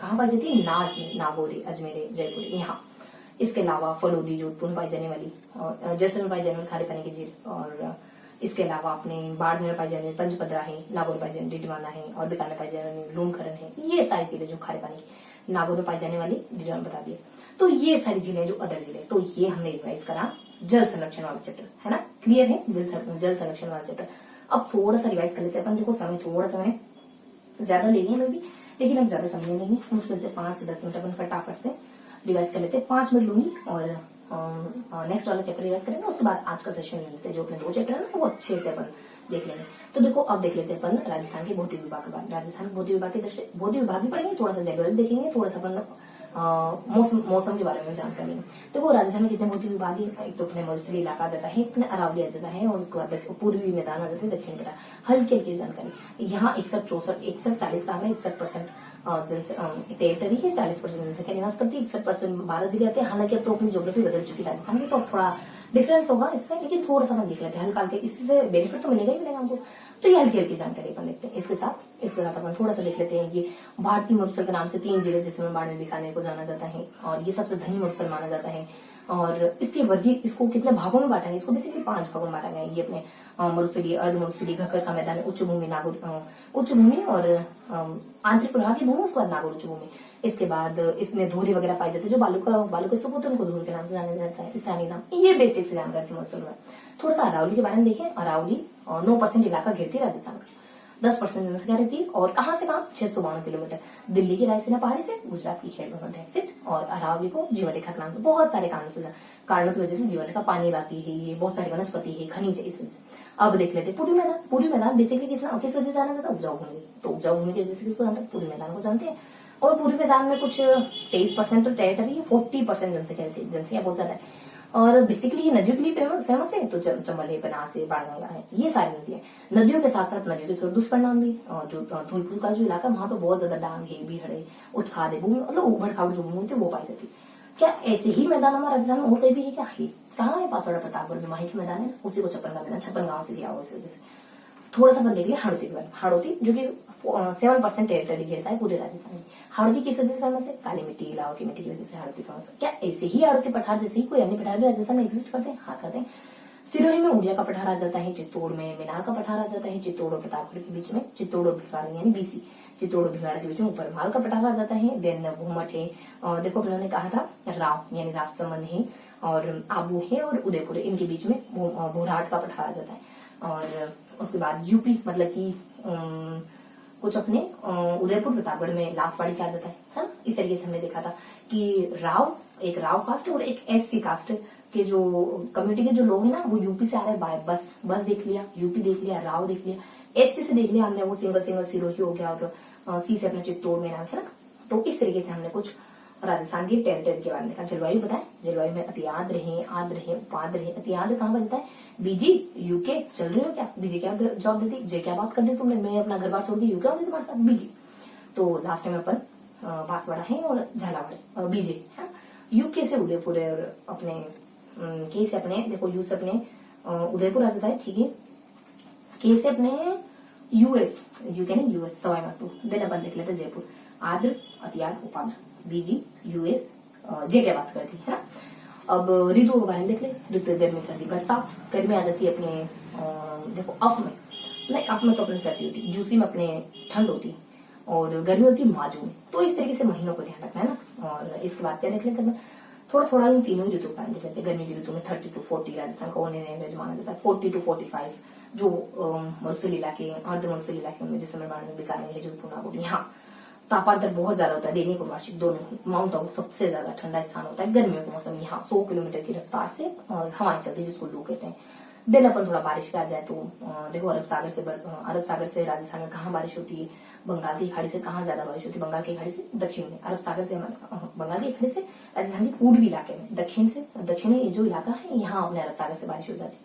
कहाँ पाई जाती है, नाज में, नागौर, अजमेर, जयपुर, यहाँ। इसके अलावा फलोदी जोधपुर में पाई जाने वाली, और जैसलमेर पाई जाने वाली खारे पानी की झील, और इसके अलावा अपने बाड़मेर पाई जाने वाली पंचपदरा है, नागौर पाई जाने वाली डिडवाना है, और बीकानेर पाई जाने वाली लूणकरण है। ये सारी झीलें जो खारे पानी की, नागौर में पाई जाने वाली डिडवाना बता दिए। तो ये सारी झीलें जो अदर झीलें, तो ये हमने रिवाइज करा जल संरक्षण वाला चैप्टर, है ना, क्लियर है जल संरक्षण वाला चैप्टर। अब थोड़ा सा रिवाइज कर लेते हैं अपन। देखो थोड़ा समय ज्यादा ले लिया भी, लेकिन अब ज्यादा समय नहीं, मुश्किल से 5 से 10 मिनट अपन फटाफट से रिवाइज कर लेते हैं। 5 मिनट लूंगी और नेक्स्ट वाला चैप्टर रिवाइज करेंगे। उसके बाद आज का सेशन ले लेते हैं, जो अपने 2 चैप्टर है ना वो अच्छे से अपन देख लेंगे। तो देखो अब देख लेते हैं अपन राजस्थान के भौतिक विभाग के बारे। राजस्थान भौतिक विभाग के दृष्टि भौतिक विभाग भी पढ़ेंगे, थोड़ा सा जलवायु देखेंगे, थोड़ा सा अपन मौसम के बारे में जानकारी लेंगे। देखो राजस्थान में कितने भौतिक विभाग है, एक तो अपने मरुस्थलीय इलाका आ जाता है, अपने अरावली आ जाता है, और उसके बाद पूर्वी मैदान आ जाते हैं, दक्षिण मैदान। हल्की हल्की जानकारी यहाँ 61-40 का आंकड़ा, 61% टेरिटरी है, 40% जनसंख्या निवास करती है, 61% 12 जिले आते हैं। हालांकि अब तो अपनी ज्योग्राफी बदल चुकी है राजस्थान में, तो अब थोड़ा डिफरेंस होगा इसमें, लेकिन थोड़ा सा हम देख लेते हैं हल्का हल्के, इससे बेनिफिट तो मिलेगा ही मिलेगा हमको। तो ये हल्की हल्की जानकारी अपन देखते हैं। इसके साथ अपन थोड़ा सा लिख लेते हैं। ये भारतीय मरुस्थल के नाम से 3 जिले जिसमें बाड़मेर बीकानेर को जाना जाता है, और ये सबसे धनी मरुस्थल माना जाता है। और इसको कितने भागों में बांटा है, इसको बेसिकली 5 भागों में बांटा गया है। ये अपने मरुस्थलीय, अर्ध मरुस्थलीय, घक्कर का मैदान, उच्च भूमि और आंतरिक प्रवाह की भूमि, उसके बाद नागौर उच्च भूमि। इसके बाद इसमें धोरी वगैरह पाई जाती है, जो बालू के स्तूप होते हैं उनको धोरी के नाम से जाना जाता है, स्थानीय नाम। ये बेसिक से जानकारी थी मरुस्थल में। थोड़ा सा अरावली के बारे में देखें। अरावली 9% इलाका घेरती है राजस्थान का, 10% जनसंख्या रहती है, और कहाँ से कहाँ 652 किलोमीटर, दिल्ली की रायसीना पहाड़ी से गुजरात की खेड़ भवन है। और अरावली को जीवन रेखा के नाम से बहुत सारे कारणों की वजह से जीवन रेखा पानी लाती है, ये बहुत सारी वनस्पति है, खनिज है, इस वजह से। अब देख लेते हैं पूर्वी मैदान बेसिकली किस वजह से जाना जाता है, उपजाऊ भूमि। तो उपजाऊ भूमि की वजह से किसको जानते हैं, पूर्वी मैदान को जानते हैं। और पूर्वी मैदान में कुछ 23% तो टेरिटरी है, 40% जनसंख्या बहुत ज्यादा है। और बेसिकली ये नदियों के लिए फेमस है, तो चंबल है, बनास है, बाणगंगा है, ये सारी नदियां। नदियों के साथ साथ नदियों के थोड़े दुष्परिणाम भी, जो धौलपुर का जो इलाका वहां पे बहुत ज्यादा डांग है, बीहड़ है, उत्खाद है, भूमि मतलब उबड़ खाबड़ जो भूमि होती है वो पाई जाती है। क्या ऐसे ही मैदान हमारे राजस्थान में और कहीं भी है क्या? है, कहाँ है? पासवाड़ा प्रतापगढ़ में माही के मैदान है, उसी को छप्पन का मैदान, 56 गांव से दिया हुआ, इस वजह से। थोड़ा सा देख लिया हाड़ौती के बारे में। हाड़ौती जो कि 7% टेरिटरी घेरता है पूरे राजस्थान में। हाड़ौती किस वजह से फेमस है? काली मिट्टी, लावा की मिट्टी की वजह से हाड़ौती फेमस है। क्या ऐसे ही हाड़ौती पठार जैसे ही कोई अन्य पठार भी राजस्थान में एग्जिस्ट करते हैं? हाँ, करते हैं। सिरोही में उड़िया का पठार आ जाता है, चित्तौड़ में मीनार का पठार आ जाता है, चित्तौड़ और प्रतापगढ़ के बीच में चित्तौड़ और भिवाड़ी यानी BC, चित्तौड़ और भिवाड़ा के बीच में ऊपर माल का पठार आ जाता है। देन घूमट है, और देखो उन्होंने कहा था राव यानी राजसमंद है, और आबू है, और उदयपुर है, इनके बीच में भोरहाट का पठार आ जाता है। और उसके बाद यूपी मतलब कि कुछ अपने उदयपुर प्रतापगढ़ में लासवाड़ी कहा जाता है। इस तरीके से हमने देखा था कि एक राव कास्ट और एक एससी कास्ट के जो कम्युनिटी के जो लोग हैं ना, वो यूपी से आ रहे हैं बाय बस देख लिया, यूपी देख लिया, राव देख लिया, एससी से देख लिया हमने वो सिंगल सिरोही हो गया, और सी से अपने चित्तौड़ में नाम है ना। तो इस तरीके से हमने कुछ राजस्थान की टेरिटरी के बारे में देखा। जलवायु बताएं, जलवायु में अतियाद रहे, आर्द्र रहे, उपाद रहे। अतियाद कहाँ बजता है? बीजी यूके चल रहे हो क्या? बीजी क्या जॉब देती? जे क्या बात कर दी तुमने? मैं अपना घर बार छोड़ के यूके आऊंगी तुम्हारे साथ? बीजी। तो लास्ट टाइम अपन बांसवाड़ा है और झालावाड़ बीजे है। यूके से उदयपुर है, और अपने के से अपने देखो यू से अपने उदयपुर आ जाता है, ठीक है। के से अपने यूएस, यूके नहीं यूएस, सवाई माधोपुर। देन अपन देख लेते जयपुर। आर्द्र, अतियाद, उपाद्र, बीजी, यूएस, जे क्या बात करती है ना। अब ऋतुओं के बारे में देख ले। ऋतु गर्मी सर्दी बरसात। गर्मी आ जाती है अपने देखो अफ में, नहीं अफ में तो अपने सर्दी होती है, जूसी में अपने ठंड होती है, और गर्मी होती है माजू में। तो इस तरीके से महीनों को ध्यान रखना है ना। और इसके बाद क्या देख लेते हैं, थोड़ा थोड़ा इन तीनों ऋतु का देख लेते हैं। गर्मी की ऋतु में 30 to 40 राजस्थान का ओने माना जाता है। 40 to 45 जो मरुस्थलीय इलाके, अर्ध मरुस्थलीय इलाके में, जैसे में बीकानेर है, जोधपुर, नागौर, यहाँ तापमान बहुत ज्यादा होता है, दैनिक और वार्षिक दोनों। माउंट आबू सबसे ज्यादा ठंडा स्थान होता है गर्मियों के मौसम। यहाँ 100 किलोमीटर की रफ्तार से और हवाएं चलती है, जिसको लू कहते हैं। दिन अपन थोड़ा बारिश पे आ जाए तो देखो अरब सागर से राजस्थान में कहाँ बारिश होती है? बंगाल की खाड़ी से कहाँ ज्यादा बारिश होती है? बंगाल की खाड़ी से दक्षिण में। अरब सागर से बंगाल की खाड़ी से राजस्थान के पूर्वी इलाके में, दक्षिणी जो इलाका है, यहाँ अपने अरब सागर से बारिश हो जाती है।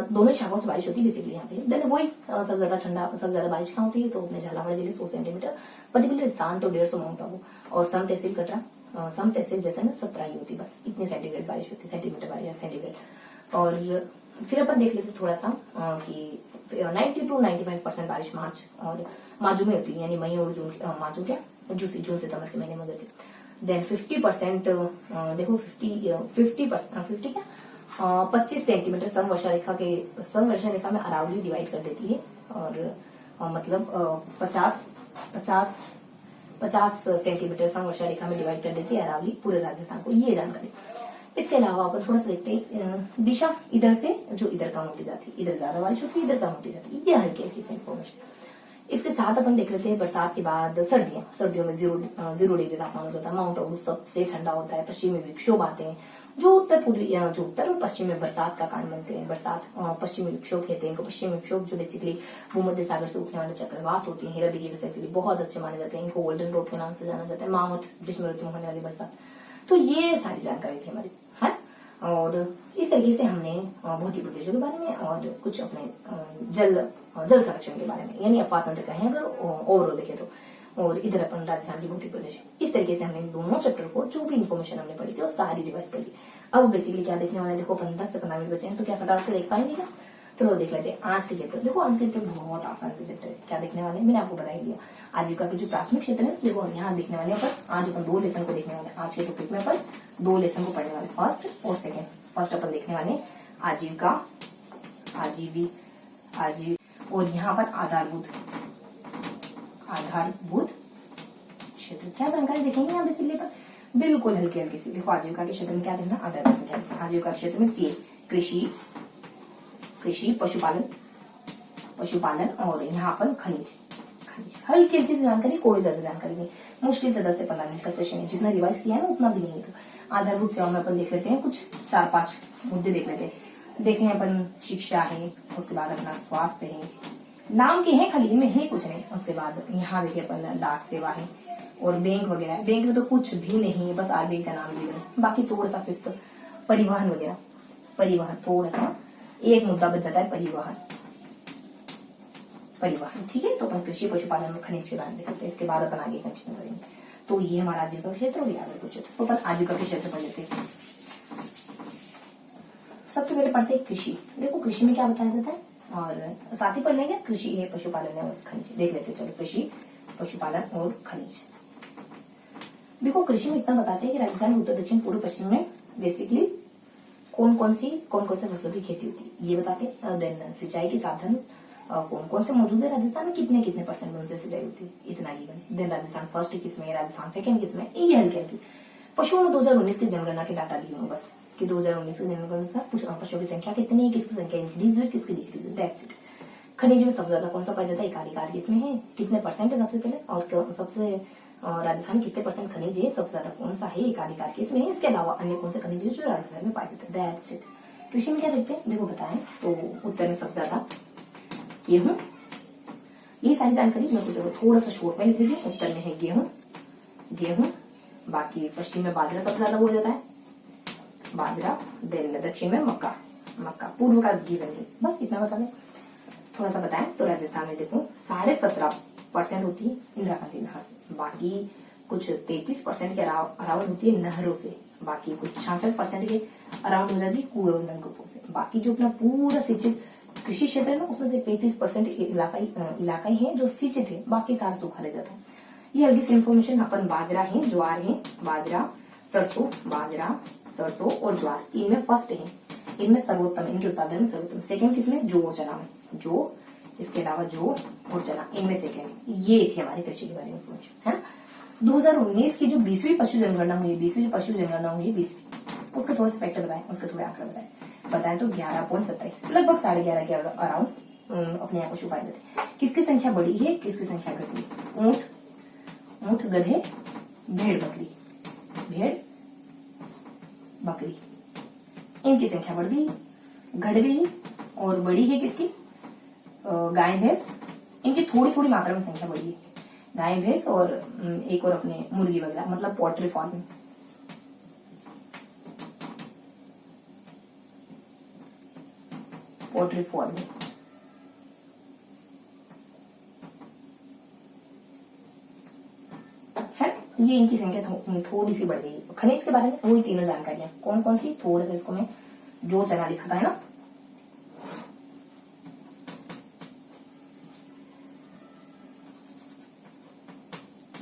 दोनों शाखाओं से बारिश होती है बेसिकली यहाँ पे। देन वही सबसे ज्यादा ठंडा, सबसे ज्यादा बारिश कहाँ होती है? तो अपने झालावाड़ जिले 100 सेंटीमीटर, पर्टिकुलर स्थान तो 150 माउंट आबू, और सम तहसील कटरा, सम तहसील जैसे ना 17 ही होती, बस इतनी सेंटीग्रेड बारिश होती है, सेंटीमीटर बारिश सेंटीग्रेड। और फिर अपन देख लेते थोड़ा सा कि 90 to 95% बारिश मार्च और माजू में होती है, यानी मई और जून। माजू क्या जून सितंबर के महीने में होती है। देन 50% देखो 50 क्या 25 सेंटीमीटर समवर्षा रेखा में अरावली डिवाइड कर देती है, और मतलब 50 सेंटीमीटर समवर्षा रेखा में डिवाइड कर देती है अरावली पूरे राजस्थान को। ये जानकारी। इसके अलावा अपन थोड़ा सा देखते हैं दिशा, इधर से जो इधर कम होती जाती है, इधर ज्यादा बारिश होती है, इधर कम होती जाती है। ये हल्की हल्की सी इन्फॉर्मेशन। इसके साथ अपन देख लेते हैं बरसात के बाद सर्दियों में 0 डिग्री तापमान हो जाता है। माउंट आबू सबसे ठंडा होता है। पश्चिमी विक्षोभ आते हैं जो उत्तर और पश्चिम में बरसात का कारण बनते हैं। पश्चिमी विक्षोभ कहते हैं इनको। पश्चिमी विक्षोभ जो बेसिकली भूमध्य सागर से उठने वाले चक्रवात होती है, हेरा की वजह के लिए बहुत अच्छे माने जाते हैं। इनको गोल्डन रोड के नाम से जाना जाता है। मावठ ग्रीष्म ऋतु में होने वाली बरसात। तो ये सारी जानकारी थी हमारी, है। और इस तरीके से हमने भौतिक प्रदेशों के बारे में और कुछ अपने जल संरक्षण के बारे में, यानी अपवाद तंत्र कहें अगर ओवरऑल देखें तो, और इधर अपन राजस्थान की भौतिक प्रदेश। इस तरीके से हमने दोनों चैप्टर को जो भी इन्फॉर्मेशन हमने पढ़ी थी वो सारी रिवाइज कर ली। अब बेसिकली क्या देखने वाले, देखो 10 से 15 मिनट बचे हैं, तो क्या फटाफट से देख पाएंगे क्या? चलो देख लेते हैं आज के चैप्टर। देखो आज के चैप्टर बहुत आसान से चैप्टर है। क्या देखने वाले मैंने आपको बता ही दिया। आजीविका के जो प्राथमिक क्षेत्र है देखो यहाँ देखने वाले अपन। आज अपन 2 लेसन को देखने वाले। आज के टॉपिक में अपन 2 लेसन को पढ़ने वाले, फर्स्ट और सेकेंड। फर्स्ट अपन देखने वाले आजीविका, और यहाँ पर आधारभूत क्षेत्र। क्या जानकारी देखेंगे यहाँ बेसिकली पर? बिल्कुल हल्की हल्की सी। देखो आजीविका के क्षेत्र में क्या देखना, आधारभूत में क्या देखना। आजीविका क्षेत्र में 3 कृषि, पशुपालन और यहाँ पर खनिज। हल्की हल्की सी जानकारी, कोई ज्यादा जानकारी नहीं। मुश्किल से 10 से 15 मिनट का सेशन है। जितना रिवाइज किया है ना उतना भी नहीं। तो आधारभूत सेवा में अपन देख लेते हैं कुछ 4-5 मुद्दे देख लेते हैं। देखें अपन शिक्षा है, उसके बाद अपना स्वास्थ्य है, नाम के हैं खाली, इनमें है कुछ नहीं। उसके बाद यहाँ देखिए अपन डाक सेवा है और बैंक वगैरह। बैंक में तो कुछ भी नहीं है, बस आरबीआई का नाम भी नहीं। बाकी थोड़ा सा फिफ्थ परिवहन वगैरह, परिवहन थोड़ा सा एक मुद्दा बच जाता है, परिवहन ठीक है। तो अपन कृषि, पशुपालन और खनिज के बारे में देखते हैं। इसके बाद अपन आगे कंटिन्यू करेंगे। तो ये हमारा आजीविका क्षेत्र हो गया। कुछ तो अपन आजीविका के क्षेत्र पढ़ लेते हैं। सबसे पहले पढ़ते हैं कृषि। देखो कृषि में क्या बताया जाता है, और साथ ही पढ़ लेंगे कृषि है, पशुपालन है और खनिज। देख लेते हैं चलो, कृषि, पशुपालन और खनिज। देखो कृषि में इतना बताते हैं कि राजस्थान, उत्तर, दक्षिण, पूर्व, पश्चिम में बेसिकली कौन कौन से फसलों की खेती होती है ये बताते हैं। देन सिंचाई के साधन कौन कौन से मौजूद है राजस्थान में, कितने % में उनसे सिंचाई होती है, इतना ही बने। देन राजस्थान फर्स्ट किस में, राजस्थान सेकंड किस में, ये हल्की हल्की। पशुओं में 2019 की जनगणना के डाटा दिए हूँ बस, कि 2019 की जनगणना पशुओं की संख्या कितनी है, किसकी संख्या इंक्रीज हुई, किसकी डिक्रीज हुई, दैट्स इट। खनिज में सबसे ज्यादा कौन सा पाया जाता है? एकाधिकार किसमें है? कितने परसेंट है सबसे पहले, और सबसे राजस्थान में कितने परसेंट खनिज है? सबसे ज्यादा कौन सा है? एकाधिकार किसमें है? इसके अलावा अन्य कौन से खनिज है जो राजस्थान में पाए जाते हैं? That's it. कृषि में क्या देखते हैं, देखो बताएं तो उत्तर में सबसे ज्यादा गेहूं। ये सारी जानकारी मेरे को देखो थोड़ा सा शॉर्ट में लिख लीजिए। उत्तर में है गेहूं, गेहूं। बाकी पश्चिम में बाजरा सबसे ज्यादा बोला जाता है, बाजरा। देन दक्षिण में मक्का, मक्का। पूर्व का गिवन है, बस इतना बता दें। थोड़ा सा बताएं तो राजस्थान में देखो 17.5% होती है इंदिरा गांधी नहर से, बाकी कुछ 33% के अराउंड होती है नहरों से, बाकी कुछ 66% के अराउंड हो जाती है कुएं और नलकूपों से। बाकी जो अपना पूरा सिंचित कृषि क्षेत्र है ना, उसमें से 35% इलाका है जो सिंचित है, बाकी सारा सूखा रह जाता है। ये हल्की सी इन्फॉर्मेशन। अपन बाजरा है, ज्वार है, बाजरा, सरसों, बाजरा, सरसों और ज्वार, इनमें फर्स्ट है, इनमें सर्वोत्तम, इनके उत्पादन में सर्वोत्तम। सेकंड किसमें? जौ और चना में, जो, इसके अलावा जौ और चना, इनमें सेकंड। ये थी हमारी कृषि के बारे में इन्फॉर्मेशन, है ना। 2019 की जो 20वीं पशु जनगणना हुई, 20वीं जो पशु जनगणना हुई 20वीं, उसके थोड़े से फैक्टर बताएं, उसके थोड़े आंकड़े बताएं तो 11.27, लगभग 11.5 के अराउंड अपने यहाँ पशु पाए जाते हैं। किसकी संख्या बढ़ी है, किसकी संख्या घटी? ऊंट, गधे, भेड़ बकरी, भेड़ बकरी, इनकी संख्या बढ़ गई, घट गई। और बड़ी है किसकी? गाय भैंस, इनकी थोड़ी थोड़ी मात्रा में संख्या बढ़ी है, गाय भैंस और एक और अपने मुर्गी वगैरह, मतलब पोल्ट्री फार्मिंग। पोल्ट्री फार्मिंग है, ये इनकी संख्या थोड़ी सी बढ़ गई। खनिज के बारे में वही तीनों जानकारियां, कौन कौन सी, थोड़ा सा इसको मैं जो चना लिखा था, है ना।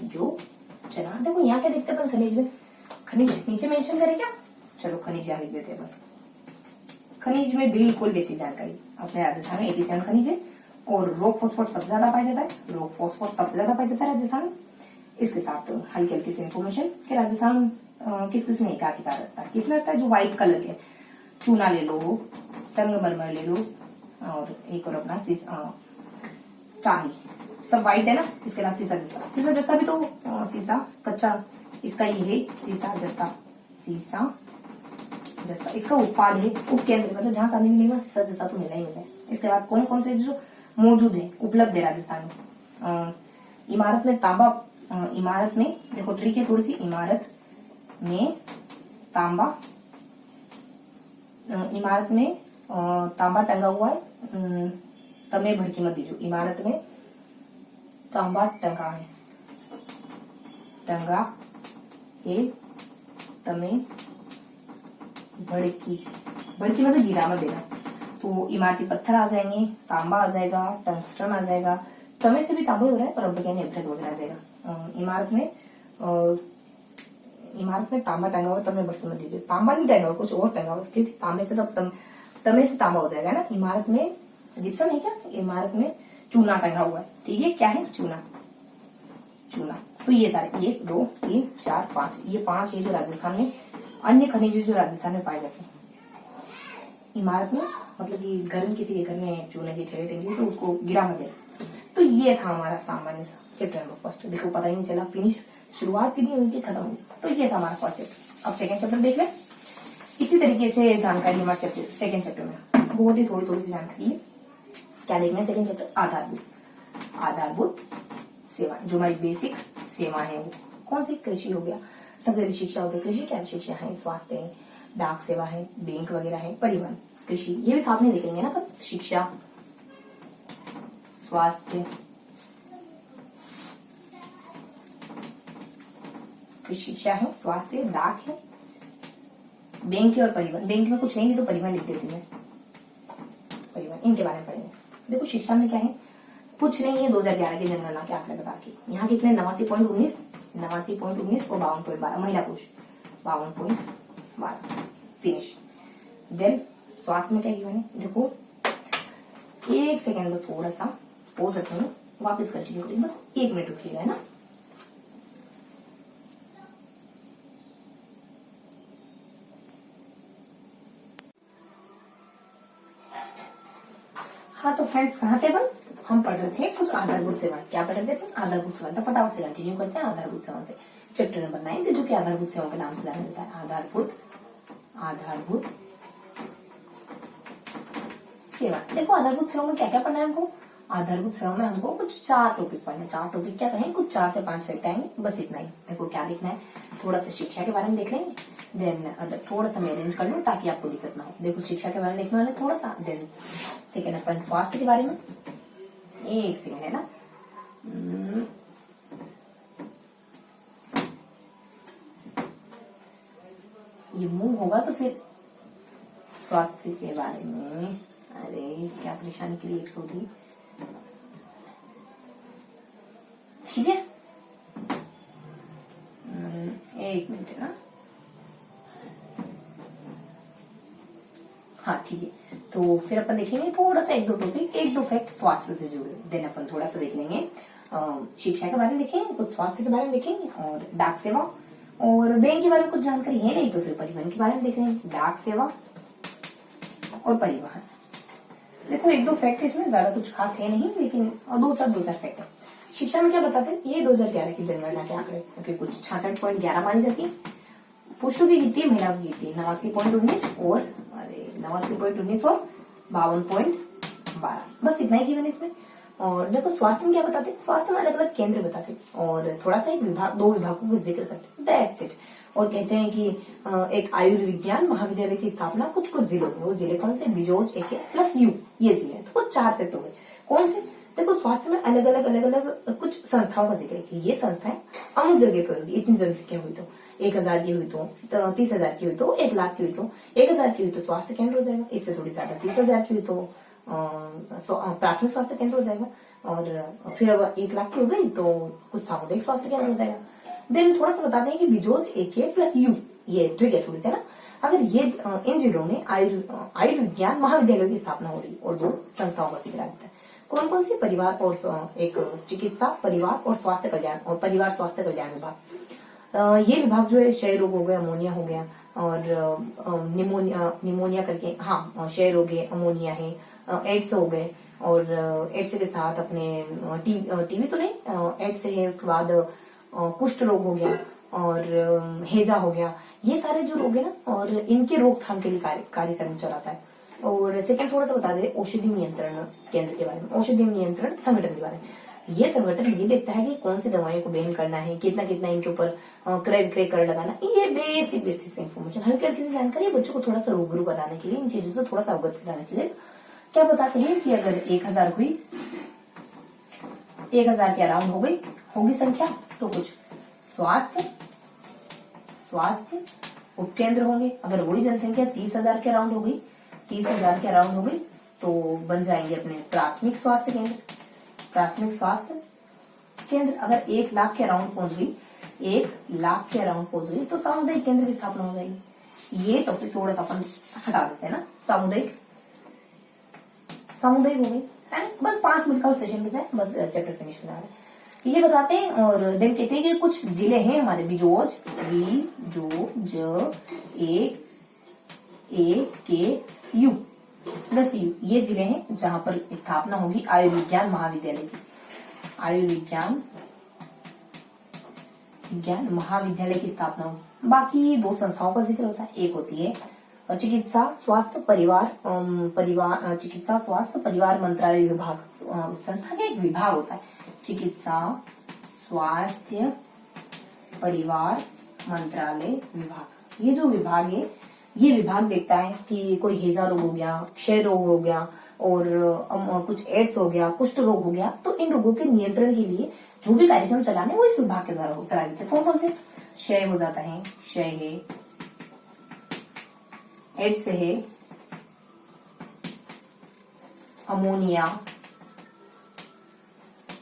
जो चना, देखो यहाँ क्या देखते हैं अपन खनिज में, खनिज नीचे मेंशन करें क्या? चलो खनिज यहाँ लिख देते हैं अपन। खनिज में बिल्कुल बेसिक जानकारी, अपने राजस्थान में 87 खनिज है, और रॉक फॉस्फोरेट सबसे ज्यादा पाया जाता है, रॉक फॉस्फोरेट सबसे ज्यादा पाया जाता है राजस्थान में। इसके साथ हल्की हल्की सी इन्फॉर्मेशन कि राजस्थान किस किस में एकाधिकार रखता है, किसमें रखता है? जो व्हाइट कलर के, चूना ले लो, संगमरमर ले लो, और एक और अपना चांदी, सब व्हाइट है ना। इसके अलावा शीशा जस्ता, शीशा जस्ता भी तो शीशा कच्चा, इसका ये है शीशा जस्ता, शीशा जस्ता इसका उत्पाद है उपकेंद्र, मतलब जहां चांदी मिलेगा शीशा जस्ता तो मिला ही मिला है। इसके बाद कौन कौन से जो मौजूद है, उपलब्ध है राजस्थान में? इमारत में तांबा, इमारत में देखो ट्रिक है थोड़ी सी, इमारत में तांबा, इमारत में तांबा टंगा हुआ है, तमे भड़की मत दीजिए, इमारत में तांबा टंगा है, टंगा है, तमे भड़की, भड़की मतलब गिरा मत देना। तो इमारती पत्थर आ जाएंगे, तांबा आ जाएगा, टंगस्टन आ जाएगा, तमे से भी तांबा हो रहा है पर अब वगैरह आ जाएगा। इमारत में तांबा टंगा हुआ, तमे भड़की मत दीजिए, तांबा नहीं टंगा हुआ, कुछ और टंगा हुआ, क्योंकि तांबे से तब तमे से तांबा हो जाएगा ना। इमारत में जिप्सम है क्या? इमारत में चूना टंगा हुआ है, ठीक है, क्या है? चूना, चूना। तो ये सारे 1 2 3 4 5, ये 5 है जो राजस्थान में अन्य खनिज जो राजस्थान में पाए जाते हैं। इमारत में मतलब कि घर में, किसी के घर में चूने की थैली टंगी तो उसको गिरा मत देना। तो ये था हमारा सामान्य चैप्टर नंबर फर्स्ट। देखो पता ही नहीं चला, फिनिश, शुरुआत सीधी उनकी खत्म हुई। तो ये था हमारा फर्स्ट चैप्टर। अब सेकंड चैप्टर देख ले। इसी तरीके से जानकारी हमारे चैप्टर सेकंड चैप्टर में बहुत ही थोड़ी थोड़ी सी जानकारी है। क्या देखना है सेकंड चैप्टर? आधारभूत, आधारभूत सेवा, जो हमारी बेसिक सेवा है वो कौन सी? कृषि हो गया, सबसे शिक्षा हो गया, कृषि क्या शिक्षा है, स्वास्थ्य है, डाक सेवा है, बैंक वगैरह है, परिवहन, कृषि, ये भी साथ में देखेंगे ना। पर शिक्षा, स्वास्थ्य, शिक्षा है, स्वास्थ्य, डाक है, बैंक है और परिवहन। बैंक में कुछ नहीं तो परिवहन लिख देती है, परिवहन, इनके बारे में पढ़ेंगे। देखो शिक्षा में क्या है, कुछ नहीं है 2011 की जनगणना के आंकड़े बता के। यहाँ कितने? 89.19 और 52.12, महिला पुरुष 52.12, फिनिश। देन स्वास्थ्य में क्या किया मैंने? देखो एक सेकेंड बस, थोड़ा सा पॉज रखेंगे, वापस कंटिन्यू करेंगे, बस 1 मिनट रुकिएगा, है ना। हाँ तो फ्रेंड्स कहाँ थे अपन, हम पढ़ रहे थे कुछ आधारभूत सेवाएं। क्या पढ़ रहे थे अपन, आधारभूत सेवाएं। तो फटाफट से कंटिन्यू करते हैं आधारभूत सेवाओं से। चैप्टर नंबर 9 जो कि आधारभूत सेवाओं के नाम से जाना जाता है, आधारभूत सेवा। देखो आधारभूत सेवा में क्या क्या पढ़ना है हमको। आधारभूत सेवा में हमको कुछ 4 टॉपिक पढ़ने, 4 टॉपिक क्या कहें, कुछ 4 से 5 फैक्ट आएंगे, बस इतना ही। देखो क्या लिखना है, थोड़ा सा शिक्षा के बारे में देख लेंगे, देन अगर थोड़ा सा मैं अरेंज कर लूँ ताकि आपको दिक्कत ना हो। देखो शिक्षा के बारे में देखने वाले थोड़ा सा, देन सेकेंड अपन स्वास्थ्य के बारे में, एक सेकेंड है ना, ये मूव होगा तो फिर स्वास्थ्य के बारे में, अरे क्या परेशानी क्रिएट होगी, ठीक है। एक मिनट है ना, हाँ ठीक है। तो फिर अपन देखेंगे थोड़ा सा 1-2 टॉपिक, 1-2 फैक्ट स्वास्थ्य से जुड़े, देन अपन थोड़ा सा देख लेंगे शिक्षा के बारे में देखेंगे, कुछ स्वास्थ्य के बारे में देखेंगे, और डाक सेवा और बैंक के बारे में कुछ जानकारी है नहीं तो फिर परिवहन के बारे में देख लेंगे, डाक सेवा और परिवहन। देखो 1-2 फैक्ट इसमें ज्यादा कुछ खास है नहीं, लेकिन 2-4 फैक्ट है। शिक्षा में क्या बताते हैं, ये 2011 की जनगणना के आंकड़े, क्योंकि कुछ 66.11 मानी जाती है, पुरुषों की गिनती, महिलाओं की गिनती 89.19 और 89.19 और 52.12, बस इतना ही गिवन इसमें। और देखो स्वास्थ्य में क्या बताते हैं, स्वास्थ्य में अलग अलग केंद्र बताते हैं और थोड़ा सा एक विभाग, 2 विभागों का जिक्र करते हैं, दैट्स इट। और कहते हैं कि एक आयुर्विज्ञान महाविद्यालय की स्थापना कुछ जिलों में, वो जिले कौन से, बिजोज, एके प्लस यू, ये जिले हैं। तो कुछ 4 फैक्ट हो गए, कौन से। देखो स्वास्थ्य में अलग अलग कुछ संस्थाओं का जिक्र है कि ये संस्थाएं अमुक जगह पर होगी, इतनी जनसंख्या हुई तो 1000 की हुई तो 30,000 की हुई तो 1 लाख की हुई तो 1000 की हुई तो स्वास्थ्य केंद्र हो जाएगा, इससे थोड़ी ज्यादा 30,000 की हुई तो प्राथमिक स्वास्थ्य केंद्र हो जाएगा, और फिर अगर 1 लाख की हो गई तो कुछ सामुदायिक स्वास्थ्य केंद्र हो जाएगा। देन थोड़ा सा बताते हैं कि बिजोज, एके प्लस यू, ये ट्रिक थोड़ी सी ना, अगर ये इन जिलों में आयुर्विज्ञान महाविद्यालय की स्थापना हो रही और 2 संस्थाओं का जिक्र आता है, कौन कौन सी, परिवार और एक चिकित्सा, परिवार और स्वास्थ्य कल्याण और परिवार स्वास्थ्य कल्याण विभाग। ये विभाग जो है क्षय रोग हो गया, अमोनिया हो गया और निमोनिया करके, हाँ क्षय रोग है, अमोनिया है, एड्स हो गए, और एड्स के साथ अपने टीबी तो नहीं, एड्स है, उसके बाद कुष्ठ रोग हो गया और हैजा हो गया, ये सारे जो रोग है ना, और इनके रोकथाम के लिए कार्यक्रम चलाता है। और सेकंड थोड़ा सा बता दे औषधि नियंत्रण केंद्र के बारे में, औषधि नियंत्रण संगठन के बारे में। ये संगठन ये देखता है कि कौन सी दवाइयों को बैन करना है, कितना कितना इनके ऊपर क्रय विक्रय कर लगाना, ये बेसिक इन्फॉर्मेशन, हल्की हल्की सी जानकारी बच्चों को थोड़ा सा रूबरू कराने के लिए, इन चीजों से थोड़ा सा अवगत कराने के लिए क्या बताते हैं कि अगर 1000 हुई, 1000 के अराउंड हो गई होगी संख्या, तो कुछ स्वास्थ्य उपकेंद्र होंगे। अगर वही जनसंख्या 30,000 के अराउंड हो गई, 30,000 के अराउंड हो गई तो बन जाएंगे अपने प्राथमिक स्वास्थ्य केंद्र, प्राथमिक स्वास्थ्य केंद्र। अगर 1 लाख के अराउंड पहुंच गई, 1 लाख के अराउंड पहुंच गई तो सामुदायिक केंद्र की स्थापना हो जाएगी। ये टॉपिक थोड़ा सा अपन हटा देते हैं ना, सामुदायिक हो गई है, बस 5 मिनट का सेशन बचा है, बस चैप्टर फिनिश होना है। ये बताते हैं और देन कहते हैं कि कुछ जिले हैं हमारे, बिजोज, यू प्लस यू, ये जिले हैं जहां पर स्थापना होगी आयुर्विज्ञान महाविद्यालय की, आयुर्विज्ञान महाविद्यालय की स्थापना होगी। बाकी 2 संस्थाओं का जिक्र होता है, एक होती है चिकित्सा स्वास्थ्य परिवार मंत्रालय विभाग, संस्था का एक विभाग होता है, चिकित्सा स्वास्थ्य परिवार मंत्रालय विभाग। ये जो विभाग है, ये विभाग देखता है कि कोई हैजा रोग हो गया, क्षय रोग हो गया और कुछ एड्स हो गया, कुष्ठ रोग हो गया, तो इन रोगों के नियंत्रण के लिए जो भी कार्यक्रम चलाने वो इस विभाग के द्वारा चलाए जाते हैं। कौन कौन से, क्षय हो जाता है, क्षय है, एड्स है, अमोनिया,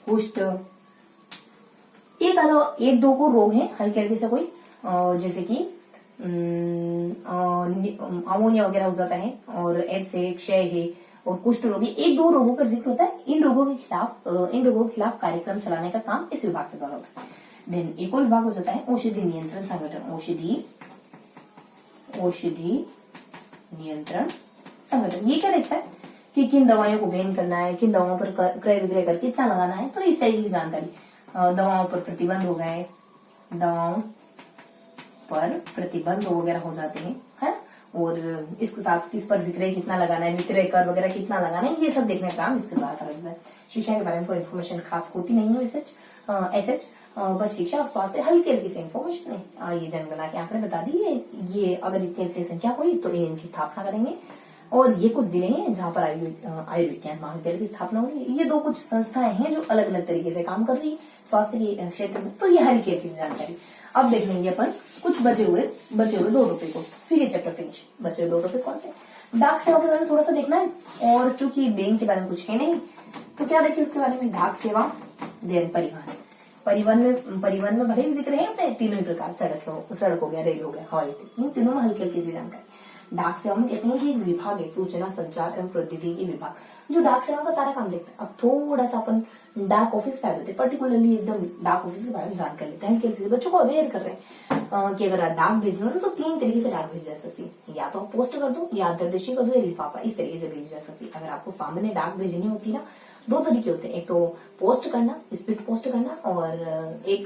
कुष्ठ, 1-2 को रोग है हल्के हल्के से कोई, जैसे कि अमोनिया वगैरह हो जाता है, और एड्स है, क्षय है और कुष्ठ रोग है, 1-2 रोगों का जिक्र होता है। इन रोगों के खिलाफ कार्यक्रम चलाने का काम इस विभाग के द्वारा होता है। देन एक और विभाग हो जाता है औषधि नियंत्रण संगठन, औषधि नियंत्रण संगठन। ये क्या देखता है कि किन दवाइयों को बैन करना है, किन दवाओं पर क्रय विक्रय कर कितना लगाना है, तो इस तरह की जानकारी। दवाओं पर प्रतिबंध हो गए, दवाओं पर प्रतिबंध वगैरह हो जाते हैं, है, और इसके साथ किस पर विक्रय कितना लगाना है, विक्रय कर वगैरह कितना लगाना है, ये सब देखने का काम इसके द्वारा करा जाता है। शिक्षा के बारे में कोई इन्फॉर्मेशन खास होती नहीं है ऐसे, बस शिक्षा और स्वास्थ्य हल्की हल्की से इन्फॉर्मेशन है। ये जनगणना के आंकड़े बता दिए, ये अगर इतनी इतनी संख्या हुई तो इनकी स्थापना करेंगे, और ये कुछ जिले हैं जहाँ पर आयुर्विज्ञान महाविद्यालय की स्थापना हो रही है। ये दो कुछ संस्थाएं हैं जो अलग अलग तरीके से काम कर रही है स्वास्थ्य के क्षेत्र में, तो ये हल्की हल्की जानकारी। अब देख लेंगे अपन कुछ बचे हुए 2 टॉपिक को, फिर ये चैप्टर फिनिश। बचे हुए 2 टॉपिक कौन से? डाक सेवा के बारे में थोड़ा सा देखना है, और चूंकि बैंक के बारे में कुछ है नहीं तो क्या देखिए उसके बारे में। डाक सेवा, देन परिवहन में भले ही जिक्र है अपने तीनों ही प्रकार, सड़क हो गया, रेल हो गया, हवाई, इन तीनों में हल्की हल्की सी जानकारी। डाक सेवा में कहते हैं कि एक विभाग है, सूचना संचार एवं प्रौद्योगिकी विभाग, जो डाक सेवा का सारा काम देखता है। अब थोड़ा सा अपन डाक ऑफिस पे आ जाते हैं, पर्टिकुलरली एकदम डाक ऑफिस के बारे में जानकारी लेते हैं, हल्की बच्चों को अवेयर कर रहे हैं कि अगर डाक भेजना हो तो 3 तरीके से डाक भेजी जा सकती है, या तो पोस्ट कर दो, या अंतर्देशीय कर दो, या लिफाफा, इस तरीके से भेजी जा सकती है। अगर आपको सामने डाक भेजनी होती है ना, 2 तरीके होते हैं, एक तो पोस्ट करना, स्पीड पोस्ट करना, और एक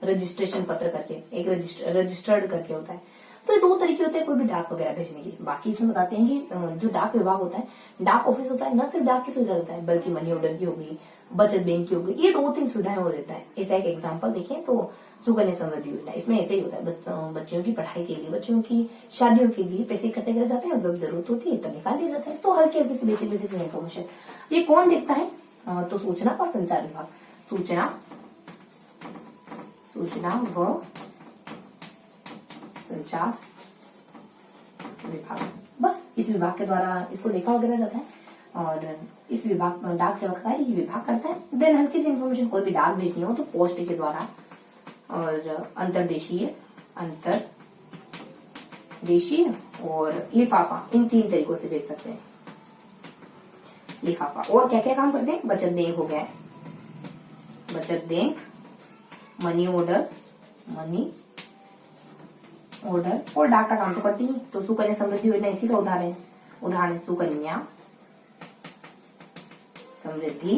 रजिस्ट्रेशन पत्र करके, एक रजिस्टर्ड करके होता है। तो ये 2 तरीके होते हैं कोई भी डाक वगैरह भेजने की। बाकी इसमें बताते हैं कि जो डाक विभाग होता है, डाक ऑफिस होता है, न सिर्फ डाक की सुविधा देता है बल्कि मनी ऑर्डर की होगी, बचत बैंक की होगी, ये 2-3 सुविधाएं और देता है। ऐसा एक एग्जांपल देखें तो सुकन्या समृद्धि योजना, इसमें ऐसे ही होता है, बच्चों की पढ़ाई के लिए, बच्चों की शादियों के लिए पैसे इकट्ठे करे जाते हैं, और जब जरूरत होती है तब निकाल लिए जाते हैं। तो हल्की हल्की सी बेसिक इन्फॉर्मेशन। ये कौन देखता है? तो सूचना और संचार विभाग, सूचना व संचार विभाग, बस इस विभाग के द्वारा इसको देखा वगैरह जाता है, और इस विभाग डाक सेवा का कार्य ये विभाग करता है। देन हल्की सी इन्फॉर्मेशन, कोई भी डाक भेजनी हो तो पोस्ट के द्वारा, और अंतर्देशीय और लिफाफा, इन 3 तरीकों से भेज सकते हैं। लिफाफा और क्या क्या काम करते हैं? बचत बैंक हो गया, बचत बैंक, मनी ऑर्डर और डाक का काम तो करती है। तो सुकन्या समृद्धि योजना इसी का उदाहरण है, सुकन्या समृद्धि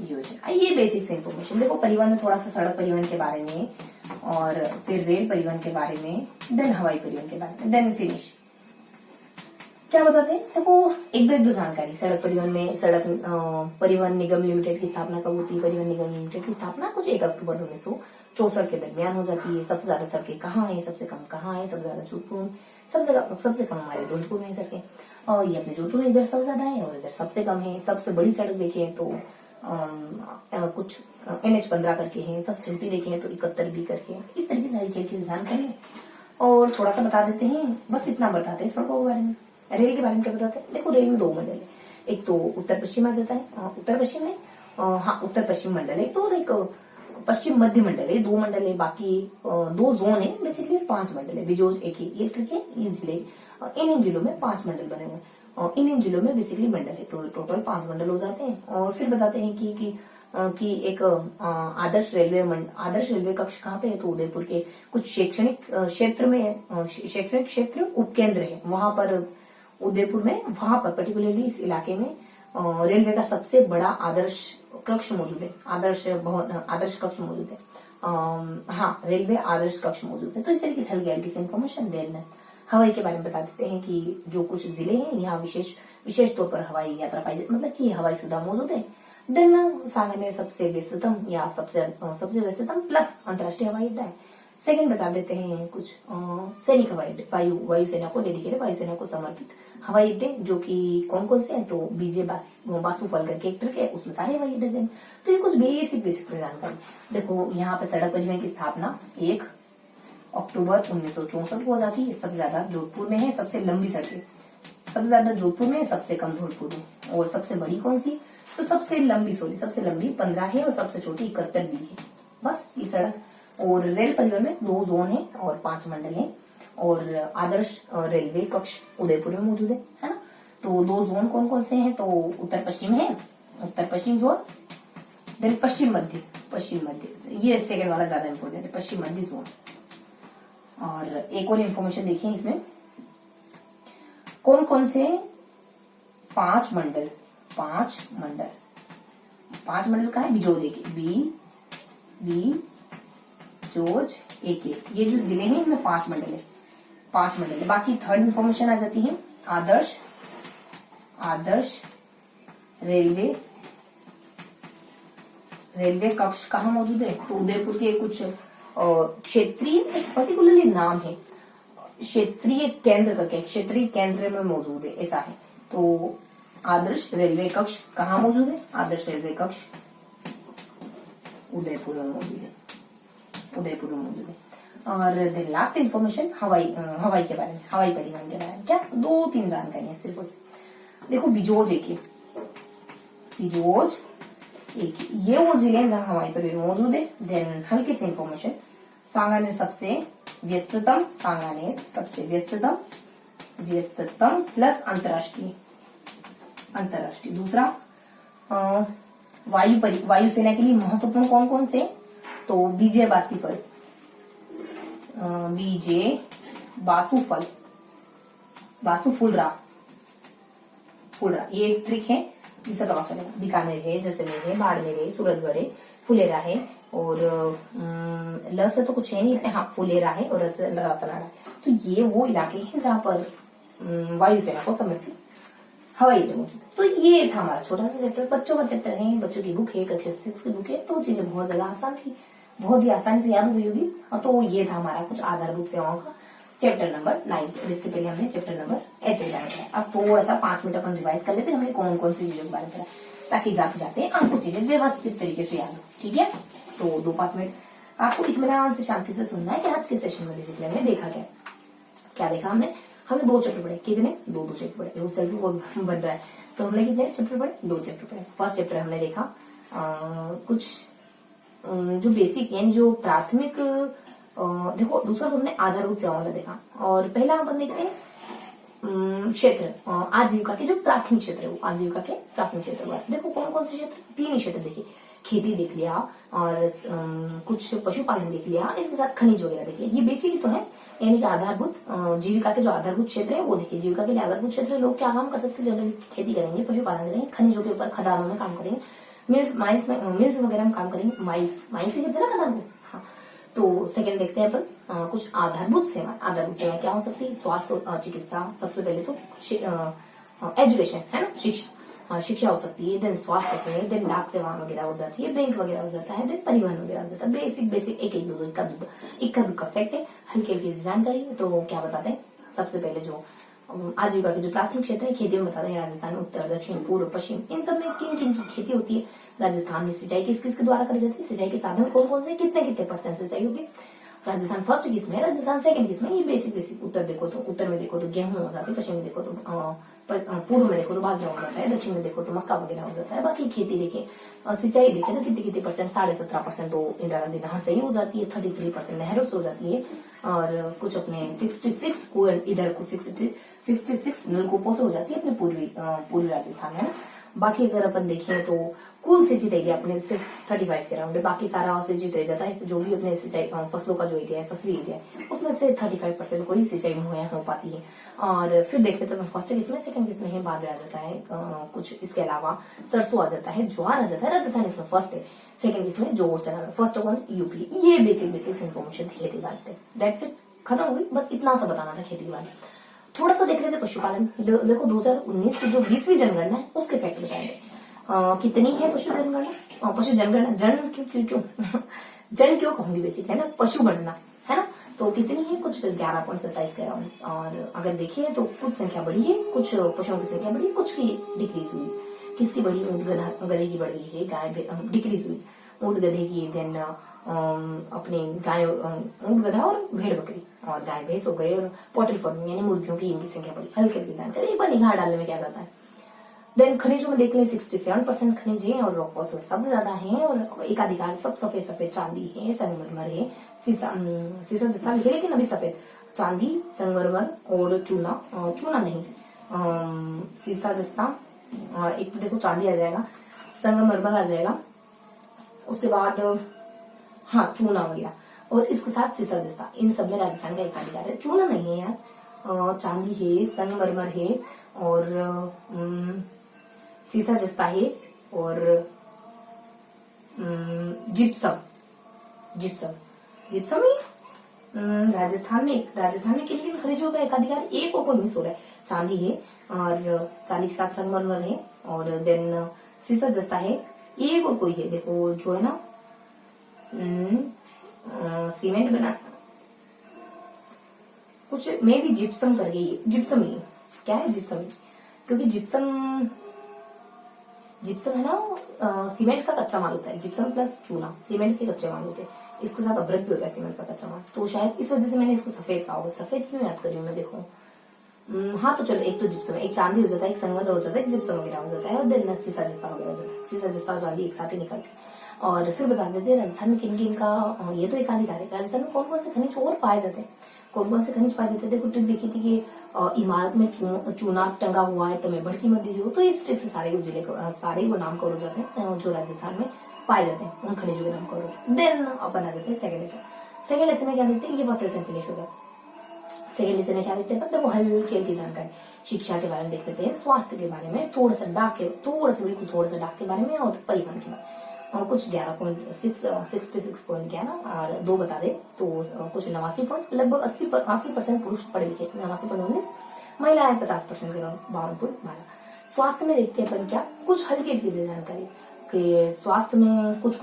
योजना। ये बेसिक से इन्फॉर्मेशन। देखो परिवहन में थोड़ा सा सड़क परिवहन के बारे में, और फिर रेल परिवहन के बारे में, देन हवाई परिवहन के बारे में, देन फिनिश। क्या बताते हैं? देखो एक दो जानकारी। सड़क परिवहन में परिवहन निगम लिमिटेड की स्थापना कब होती है? परिवहन निगम लिमिटेड की स्थापना कुछ 1 अक्टूबर 1964 के दरमियान हो जाती है। सबसे ज्यादा सड़कें कहाँ है, सबसे कम कहाँ है? सबसे ज्यादा जोधपुर, सबसे कम हमारे धौलपुर में सड़कें, और ये अपने जोधपुर में इधर सबसे ज्यादा है और इधर सबसे कम है। सबसे बड़ी सड़क देखें तो कुछ NH-15 करके है, सबसे छोटी देखें तो 71B करके, इस तरीके से हल्की हल्की जानकारी है। और थोड़ा सा बता देते हैं, बस इतना बताते हैं सड़कों के बारे में। रेल के बारे में क्या बताते हैं? देखो रेल में 2 मंडल है, एक तो उत्तर पश्चिम आ जाता है, उत्तर पश्चिम में, उत्तर पश्चिम मंडल है, तो एक पश्चिम मध्य मंडल है, 2 मंडल है। बाकी 2 जोन है, बेसिकली 5 मंडल है। बिजोज एक ही करके ये जिले, इन जिलों में 5 मंडल बने हुए हैं, और इन जिलों में बेसिकली मंडल है, तो टोटल 5 मंडल हो जाते हैं। और फिर बताते हैं कि एक आदर्श रेलवे कक्ष कहाँ पे है? तो उदयपुर के कुछ शैक्षणिक क्षेत्र उपकेंद्र है, वहां पर उदयपुर में, वहां पर पर्टिकुलरली इस इलाके में रेलवे का सबसे बड़ा आदर्श कक्ष मौजूद है, आदर्श कक्ष मौजूद है। रेलवे आदर्श कक्ष मौजूद है। तो इस तरीके से हल्की से इन्फॉर्मेशन देना। हवाई के बारे में बता देते हैं कि जो कुछ जिले हैं यहाँ विशेष तौर पर हवाई यात्रा पाई जाती, मतलब कि हवाई सुविधा मौजूद है। देन सागर में सबसे व्यस्ततम या सबसे व्यस्ततम प्लस अंतर्राष्ट्रीय हवाई अड्डा है। सेकंड बता देते हैं कुछ सैनिक हवाई अड्डे, वायुसेना को डेडिकेटेड, वायुसेना को समर्पित हवाई अड्डे, जो कि कौन कौन से हैं? तो बीजे बासुफल करके एक ट्रिक है, उसमें सारे हवाई अड्डे हैं। तो ये कुछ बेसिक जानकारी। देखो यहाँ पे सड़क परिवहन की स्थापना 1 अक्टूबर 1964 को हो जाती है। सबसे ज्यादा जोधपुर में है, सबसे लंबी सड़कें सबसे ज्यादा जोधपुर में, सबसे कम धौलपुर में। और सबसे बड़ी कौन सी? तो सबसे लंबी 15 है, और सबसे छोटी 71B है। बस ये सड़क। और रेल परिवहन में 2 जोन है और 5 मंडल है, और आदर्श रेलवे कक्ष उदयपुर में मौजूद है ना। तो 2 जोन कौन कौन से हैं? तो उत्तर पश्चिम है, उत्तर पश्चिम जोन, देन पश्चिम मध्य, ये सेकंड वाला ज्यादा इंपॉर्टेंट है, पश्चिम मध्य जोन। और एक और इन्फॉर्मेशन देखिए इसमें, कौन कौन से 5 मंडल, 5 मंडल, 5 मंडल का है बिजोज एक, जोज एक, ये जो जिले हैं इनमें 5 मंडल है, 5 मंडल है। बाकी थर्ड इंफॉर्मेशन आ जाती है आदर्श, रेलवे कक्ष कहाँ मौजूद है, तो उदयपुर के कुछ क्षेत्रीय एक पर्टिकुलरली नाम है, क्षेत्रीय केंद्र करके, क्षेत्रीय केंद्र में मौजूद है ऐसा है। तो आदर्श रेलवे कक्ष कहाँ मौजूद है, आदर्श रेलवे कक्ष उदयपुर में मौजूद है, उदयपुर में मौजूद है। और देन लास्ट इंफॉर्मेशन हवाई के बारे में, हवाई परिवहन के बारे में, क्या 2-3 जानकारियां सिर्फ उससे। देखो बिजोज एक, ये वो जिले हैं जहां हवाई परिवहन मौजूद है। देन हल्के से इंफॉर्मेशन, सांगानेर सबसे व्यस्ततम प्लस अंतरराष्ट्रीय। दूसरा वायुसेना के लिए महत्वपूर्ण कौन कौन से, तो बीजे बासुफुलरा, ये एक ट्रिक है जिससे पता चलेगा। बीकानेर है, जैसलमेर है, बाड़मेर है, सूरतगढ़ है, फुलेरा है, और ल से तो कुछ है नहीं, हाँ फुलेरा है, और रतनाड़ा है। तो ये वो इलाके हैं जहाँ पर वायुसेना को समर्पित हवाई अड्डे मौजूद। तो ये था हमारा छोटा सा चैप्टर, बच्चों का चैप्टर है, बच्चों की बुक है, कक्षा 6 की बुक है, तो चीजें बहुत ज्यादा आसान थी, बहुत ही आसानी से याद हो गई होगी। तो ये था हमारा कुछ आधारभूत सेवाओं का चैप्टर नंबर 9। इससे पहले हमने चैप्टर नंबर 8 बताया। अब थोड़ा सा 5 मिनट अपन रिवाइज कर लेते हैं, हमने कौन कौन सी चीजों के बारे में पढ़ा, ताकि जाते जाते आपको चीजें व्यवस्थित तरीके से याद हो। ठीक है, तो 2-5 मिनट आपको इत्मीनान से शांति से सुनना है कि आज के सेशन में बेसिकली हमने देखा क्या देखा। हमने 2 चैप्टर पढ़े, कितने 2 चैप्टर पढ़े, वो सेल्फ बन रहा है। तो हमने कितने चैप्टर पढ़े, 2 चैप्टर पढ़े। फर्स्ट चैप्टर हमने देखा कुछ जो बेसिक यानी जो प्राथमिक, देखो दूसरा तो हमने आधारभूत सेवाओं वाला देखा, और पहला अपन देखते हैं क्षेत्र आजीविका के जो प्राथमिक क्षेत्र है, वो आजीविका के प्राथमिक क्षेत्र हुआ। देखो कौन कौन से क्षेत्र, 3 ही क्षेत्र देखिए, खेती देख लिया और कुछ पशुपालन देख लिया, इसके साथ खनिज वगैरह देख लिया। ये बेसिकली तो है, यानी कि आधारभूत जीविका के जो आधारभूत क्षेत्र है वो देखिए। जीविका के लिए आधारभूत क्षेत्र लोग क्या काम कर सकते हैं, जनरली खेती करेंगे, पशुपालन करेंगे, खनिजों के ऊपर खदानों में काम करेंगे, मिल्स वगैरह में काम करेंगे, माइस से कहते हैं ना खदान को। हाँ, तो सेकंड देखते हैं अपन कुछ आधारभूत सेवा क्या हो सकती है, स्वास्थ्य चिकित्सा, सबसे पहले तो एजुकेशन है ना, शिक्षा हो सकती है, देन स्वास्थ्य है, देन डाक सेवा वगैरह हो जाती है, बैंक वगैरह हो जाता है, देन परिवहन वगैरह हो जाता है। बेसिक एक इक्का दुक्का फैक्ट है, हल्की जानकारी। तो क्या बताते हैं, सबसे पहले जो आजीविका के जो प्राथमिक क्षेत्र है, खेती में बताते हैं राजस्थान में उत्तर, दक्षिण, पूर्व, पश्चिम, इन सब में किन किन की खेती होती है। राजस्थान में सिंचाई किस किस के द्वारा करी जाती है, सिंचाई के साधन कौन कौन से, कितने % सिंचाई होती है। राजस्थान फर्स्ट किसमें है, राजस्थान सेकंड किसमें, ये बेसिक। उत्तर में देखो तो गेहूं हो जाती है, पश्चिम में देखो तो पूर्व में देखो तो बाजरा हो जाता है, दक्षिण में देखो तो मक्का वगैरह हो जाता है। बाकी खेती देखें, सिंचाई देखें तो कितने %, 17.5% तो इंदिरा गांधी नहर से ही हो जाती है, 33% नहरों से हो जाती है, और कुछ अपने 66 कुएं इधर को 66 नलकूपों से हो जाती है अपने पूर्वी राजस्थान में। बाकी अगर अपन देखें तो कुल सिंचित एरिया अपने सिर्फ 35 के राउंड है, बाकी सारा असिंचित रह जाता है। जो भी अपने सिंचाई फसलों का जो एरिया है, फसली एरिया है, उसमें से 35% को ही सिंचाई मुहैया हो पाती है। और फिर देखते तो फर्स्ट किसमें, सेकंड किसमें है, बाजरा आ जाता है, कुछ इसके अलावा सरसों आ जाता है, ज्वार आ जाता है। राजस्थान इसमें फर्स्ट है, सेकंड इसमें जोर चना में, फर्स्ट वन यूपी। ये बेसिक इन्फॉर्मेशन थी खेती बाड़ी, दैट्स इट, खत्म हो गई। बस इतना सा बताना था खेती बाड़ी। थोड़ा सा देख रहे थे पशुपालन। देखो 2019 की जो 20वीं जनगणना है उसके फैक्ट बताएंगे। कितनी है पशु जनगणना, जन क्यों कहूंगी, बेसिक है ना, पशु गणना है ना। तो कितनी है, कुछ 11.27 के अराउंड। और अगर देखिए तो कुछ संख्या बढ़ी है, कुछ पशुओं की संख्या बढ़ी, कुछ की डिक्रीज हुई। किसकी बढ़ी, ऊंट गधे की बढ़ गई है, गाय डिक्रीज हुई, ऊंट गधे की, देन अपने गाय, ऊंट गधा और भेड़ बकरी, और गाय भैंस हो गए, और पोल्ट्री फार्मिंग यानी मुर्गियों की, इनकी संख्या बढ़ी। हल्की जानकारी एक बार निगाह डालने में क्या जाता है। देन खनिजों में देख लें 67% खनिज है, और रॉक फॉस्फेट सबसे ज्यादा है, और एकाधिकार सब सफेद चांदी है, संगमरमर है, सीसा जैसा भी है लेकिन अभी सफेद, चांदी, संगमरमर और चूना नहीं, सीसा जस्ता, एक तो देखो चांदी आ जाएगा, संगमरमर आ जाएगा, उसके बाद हाँ चूना वगैरह, और इसके साथ सीसा जस्ता, इन सब में राजस्थान का एकाधिकार है। चूना नहीं है यार, चांदी है, संगमरमर है और सीसा जस्ता है और जिप्सम जिप्सम जिप्सम ही राजस्थान में किन किन खनिजों का एकाधिकार एक और मिस हो रहा है। चांदी है और चांदी के साथ संगमरमर है और देन सीसा जस्ता है, एक और कोई है देखो जो है ना सीमेंट बना कुछ में भी जिप्सम कर गई, जिप्सम ही क्या है जिप्सम, क्योंकि जिप्सम है ना सीमेंट का कच्चा माल होता है। जिप्सम प्लस चूना सीमेंट के कच्चे माल होते हैं, इसके साथ अभ्रक भी होता है सीमेंट का कच्चा माल, तो शायद इस वजह से मैंने इसको सफेद कहा होगा। सफेद क्यों याद करी हूँ मैं, देखो हाँ तो चलो, एक तो जिप्सम है, एक चांदी हो जाता है, एक संगमरमर हो जाता है, एक जिप्सम वगैरह हो जाता है और देन सीसा जस्ता वगैरह हो जाता है। सीसा जस्ता और चांदी एक साथ ही निकलते हैं। और फिर बता देते हैं राजस्थान में किन किन का ये तो एकाधिकार है। राजस्थान में कौन कौन से खनिज और पाए जाते हैं, कौन कौन से खनिज पाए जाते थे। देखो ट्रिक देखी थी कि इमारत में चूना टंगा हुआ है तो मैं भड़की मत दीजिए, तो इस ट्रिक से सारे जिले को सारे वो नाम कवर हो जाते हैं जो राजस्थान में पाए जाते हैं, उन खनिजों के नाम कवर। देन अपन आ जाते हैं सेकंड लेसन। सेकंड लेसन में क्या देखते हैं, ये फर्स्ट लेसन फिनिश हो गया। सेकंड लेसन में क्या देखते हैं, देखो हल्की हल्की जानकारी शिक्षा के बारे में देख लेते हैं, स्वास्थ्य के बारे में थोड़ा सा डाक के बारे में और परिवहन के बारे में कुछ 11.66 पॉइंट क्या ना और 2 बता दे तो कुछ 89 पॉइंट, लगभग 80% पुरुष पढ़े लिखे, 89.19 महिलाएं 50% के 52.12। स्वास्थ्य में देखते हैं अपन क्या कुछ हल्की हल्की से जानकारी कि स्वास्थ्य में कुछ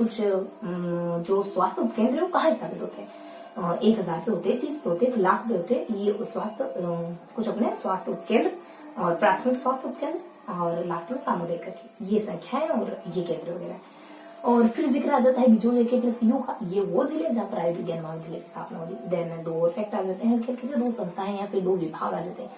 जो स्वास्थ्य उपकेंद्र है वो कहाँ स्थापित होते हैं। 1000 पे होते हैं, 30 पे होते हैं, 1 लाख पे होते हैं। ये स्वास्थ्य कुछ अपने स्वास्थ्य उपकेंद्र और प्राथमिक स्वास्थ्य उपकेंद्र और लास्ट में सामुदायिक करके ये संख्या है और ये केंद्र वगैरह। और फिर जिक्र आ जाता है बिजोज एके प्लस यू का, ये वो जिले जहाँ पर आयुर्विज्ञान विज्ञान महाविद्यालय की स्थापना होगी। देन 2 और फैक्ट आ जाते हैं, हल्के से 2 संस्थाएं या फिर 2 विभाग आ जाते हैं।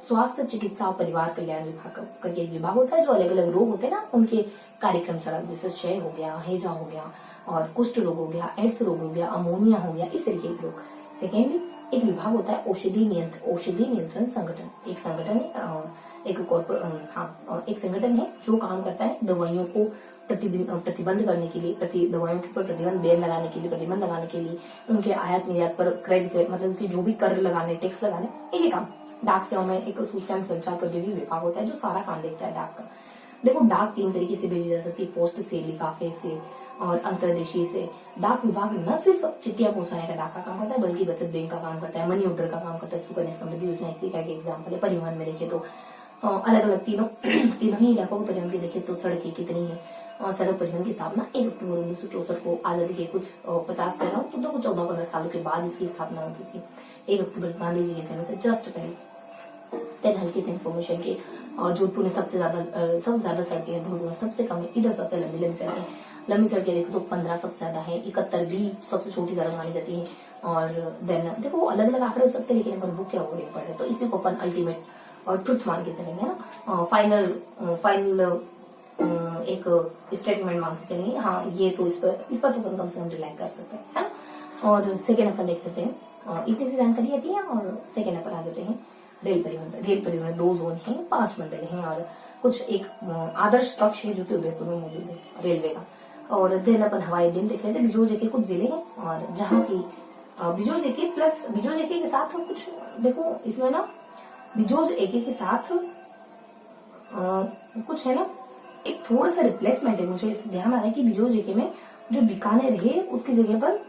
स्वास्थ्य चिकित्सा और परिवार कल्याण विभाग करके एक विभाग होता है जो अलग अलग रोग होते हैं ना उनके कार्यक्रम चला, जैसे क्षय हो गया, हैजा हो गया और कुष्ठ रोग हो गया, एड्स रोग हो गया, अमोनिया हो गया, इस तरीके के रोग। सेकेंडली एक विभाग होता है औषधि नियंत्रण संगठन, एक संगठन है एक संगठन है जो काम करता है दवाइयों को प्रतिबंध करने के लिए, दवाइयों के ऊपर प्रतिबंध लगाने के लिए, उनके आयात निर्यात पर क्रय विक्रय मतलब कि जो भी कर लगाने, टैक्स लगाने, ये काम। डाक सेवा में एक सूचना संचार प्रौद्योगिकी विभाग होता है जो सारा काम देखता है डाक का। देखो डाक 3 तरीके से भेजी जा सकती है, पोस्ट से, लिफाफे से और अंतर्देशीय से। डाक विभाग न सिर्फ चिट्ठियां पहुंचाने का डाक का काम करता है बल्कि बचत बैंक का काम करता है, मनी ऑर्डर का काम करता है, सुकन्या समृद्धि योजना इसी का एक एग्जाम्पल है। परिवहन में देखे तो अलग अलग तीनों ही इलाकों के परिवहन की देखे तो सड़कें कितनी है। सड़क परिवहन की स्थापना 1 अक्टूबर 1964 को आजादी के कुछ 50 कह रहा हूँ तो 14-15 सालों के बाद इसकी स्थापना होती थी। 1 अक्टूबर गांधी जी के जन्म से जस्ट पहले। देन हल्की से इन्फॉर्मेशन की जोधपुर में सबसे ज्यादा सड़कें हैं, धुलपुर में सबसे कम है, इधर सबसे लंबी सड़कें देखो तो 15 सबसे ज्यादा है, 71 भी सबसे छोटी सड़क मानी जाती है। और देन देखो अलग अलग आंकड़े हो सकते हैं लेकिन अपन बुक क्या हो पढ़ रहे तो इसी को अपन अल्टीमेट और ट्रुथ मान के चलेंगे ना, फाइनल एक स्टेटमेंट मांगते चलेंगे। हाँ ये तो इस पर तो अपन कम से कम रिलाई कर सकते हैं, है ना। और सेकेंड अपन देख लेते हैं, इतनी सी जानकारी आती है। और सेकेंड अपन आ जाते हैं रेल परिवहन में 2 जोन हैं, 5 मंडल हैं और कुछ एक आदर्श कक्ष है जो कि उदयपुर में मौजूद है रेलवे का। और देन अपन हवाई अड्डे देख लेते हैं, बिजोज एके कुछ जिले हैं और जहाँ की बिजोज एके के साथ कुछ देखो इसमें ना बिजोज एके के साथ कुछ है ना एक थोड़ा सा रिप्लेसमेंट है। मुझे इस ध्यान आ रहा है कि बिजोज एके में जो बीकानेर है उसकी जगह पर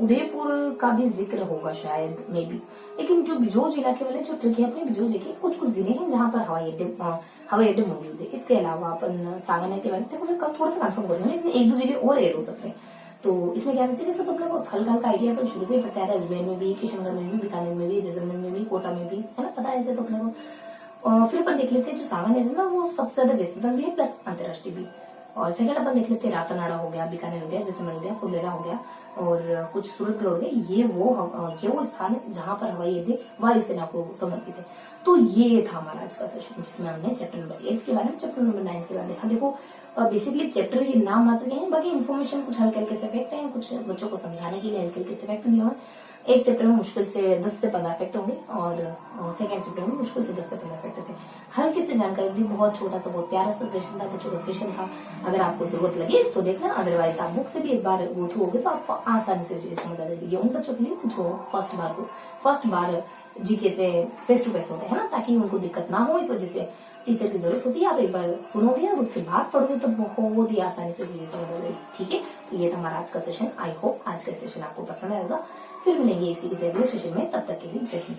उदयपुर का भी जिक्र होगा शायद मे बी। लेकिन जो बिजोज इलाके वाले जो ट्रिक है अपने बिजोज एके कुछ जिले हैं जहाँ पर हवाई अड्डे मौजूद है। इसके अलावा अपन सांगनेर के बारे में कल थोड़ा सा कंफर्म करूंगा, इसमें 1-2 जिले और ऐड हो सकते हैं। तो इसमें क्या कहते हैं वैसे तो अपने को हल्का आइडिया अपन शुरू से पता है, अजमेर में भी, किशनगढ़ में भी, बीकानेर में भी, जैसलमेर में भी, कोटा में भी, है ना, पता है ऐसे तो अपने को। फिर अपन देख लेते हैं जो सांगनेर है ना वो सबसे ज्यादा वेस्टर्न भी है प्लस अंतर्राष्ट्रीय भी। और सेकंड अपन देख लेते हैं रातानाडा हो गया, बीकानेर हो गया, जैसलमेर हो गया, फुलेरा हो गया और कुछ सूरतगढ़ हो गया। ये वो स्थान है जहाँ पर हवाई अड्डे वायुसेना को समर्पित है। तो ये था हमारा आज का सेशन जिसमें हमने चैप्टर नंबर 8 के बारे में, चैप्टर नंबर 9 के बारे में देखा। देखो बेसिकली चैप्टर ये नाम मात्र के हैं, बाकी इन्फॉर्मेशन कुछ हल्के हल्के से फैक्ट हैं, कुछ बच्चों को समझाने के लिए हल्के हल्के से फैक्ट दिए हुए हैं। एक चैप्टर में मुश्किल से 10 से 15 फैक्ट होंगे और सेकंड चैप्टर में मुश्किल से 10 से 15 फैक्ट थे। हल्के से जानकारी दी, बहुत छोटा सा बहुत प्यारा सा सेशन था, बच्चों का सेशन था। अगर आपको जरूरत लगे तो देखना, अदरवाइज आप बुक से भी एक बार गो थ्रू होगे तो आपको आसानी से चीजें समझ आ जाएगी। ये उन बच्चों के लिए जो फर्स्ट बार जीके से फेस टू फेस होते हैं ना, ताकि उनको दिक्कत ना हो। इस वजह से टीचर की जरूरत होती है। आप एक बार सुनोगे और उसके बाद पढ़ोगे तो बहुत ही आसानी से चीजें समझ आ जाएगी। ठीक है, तो ये था हमारा आज का सेशन। आई होप आज का सेशन आपको पसंद आएगा। फिर मिलेंगे इसी के अगले सेशन में, तब तक के लिए जय हिंद।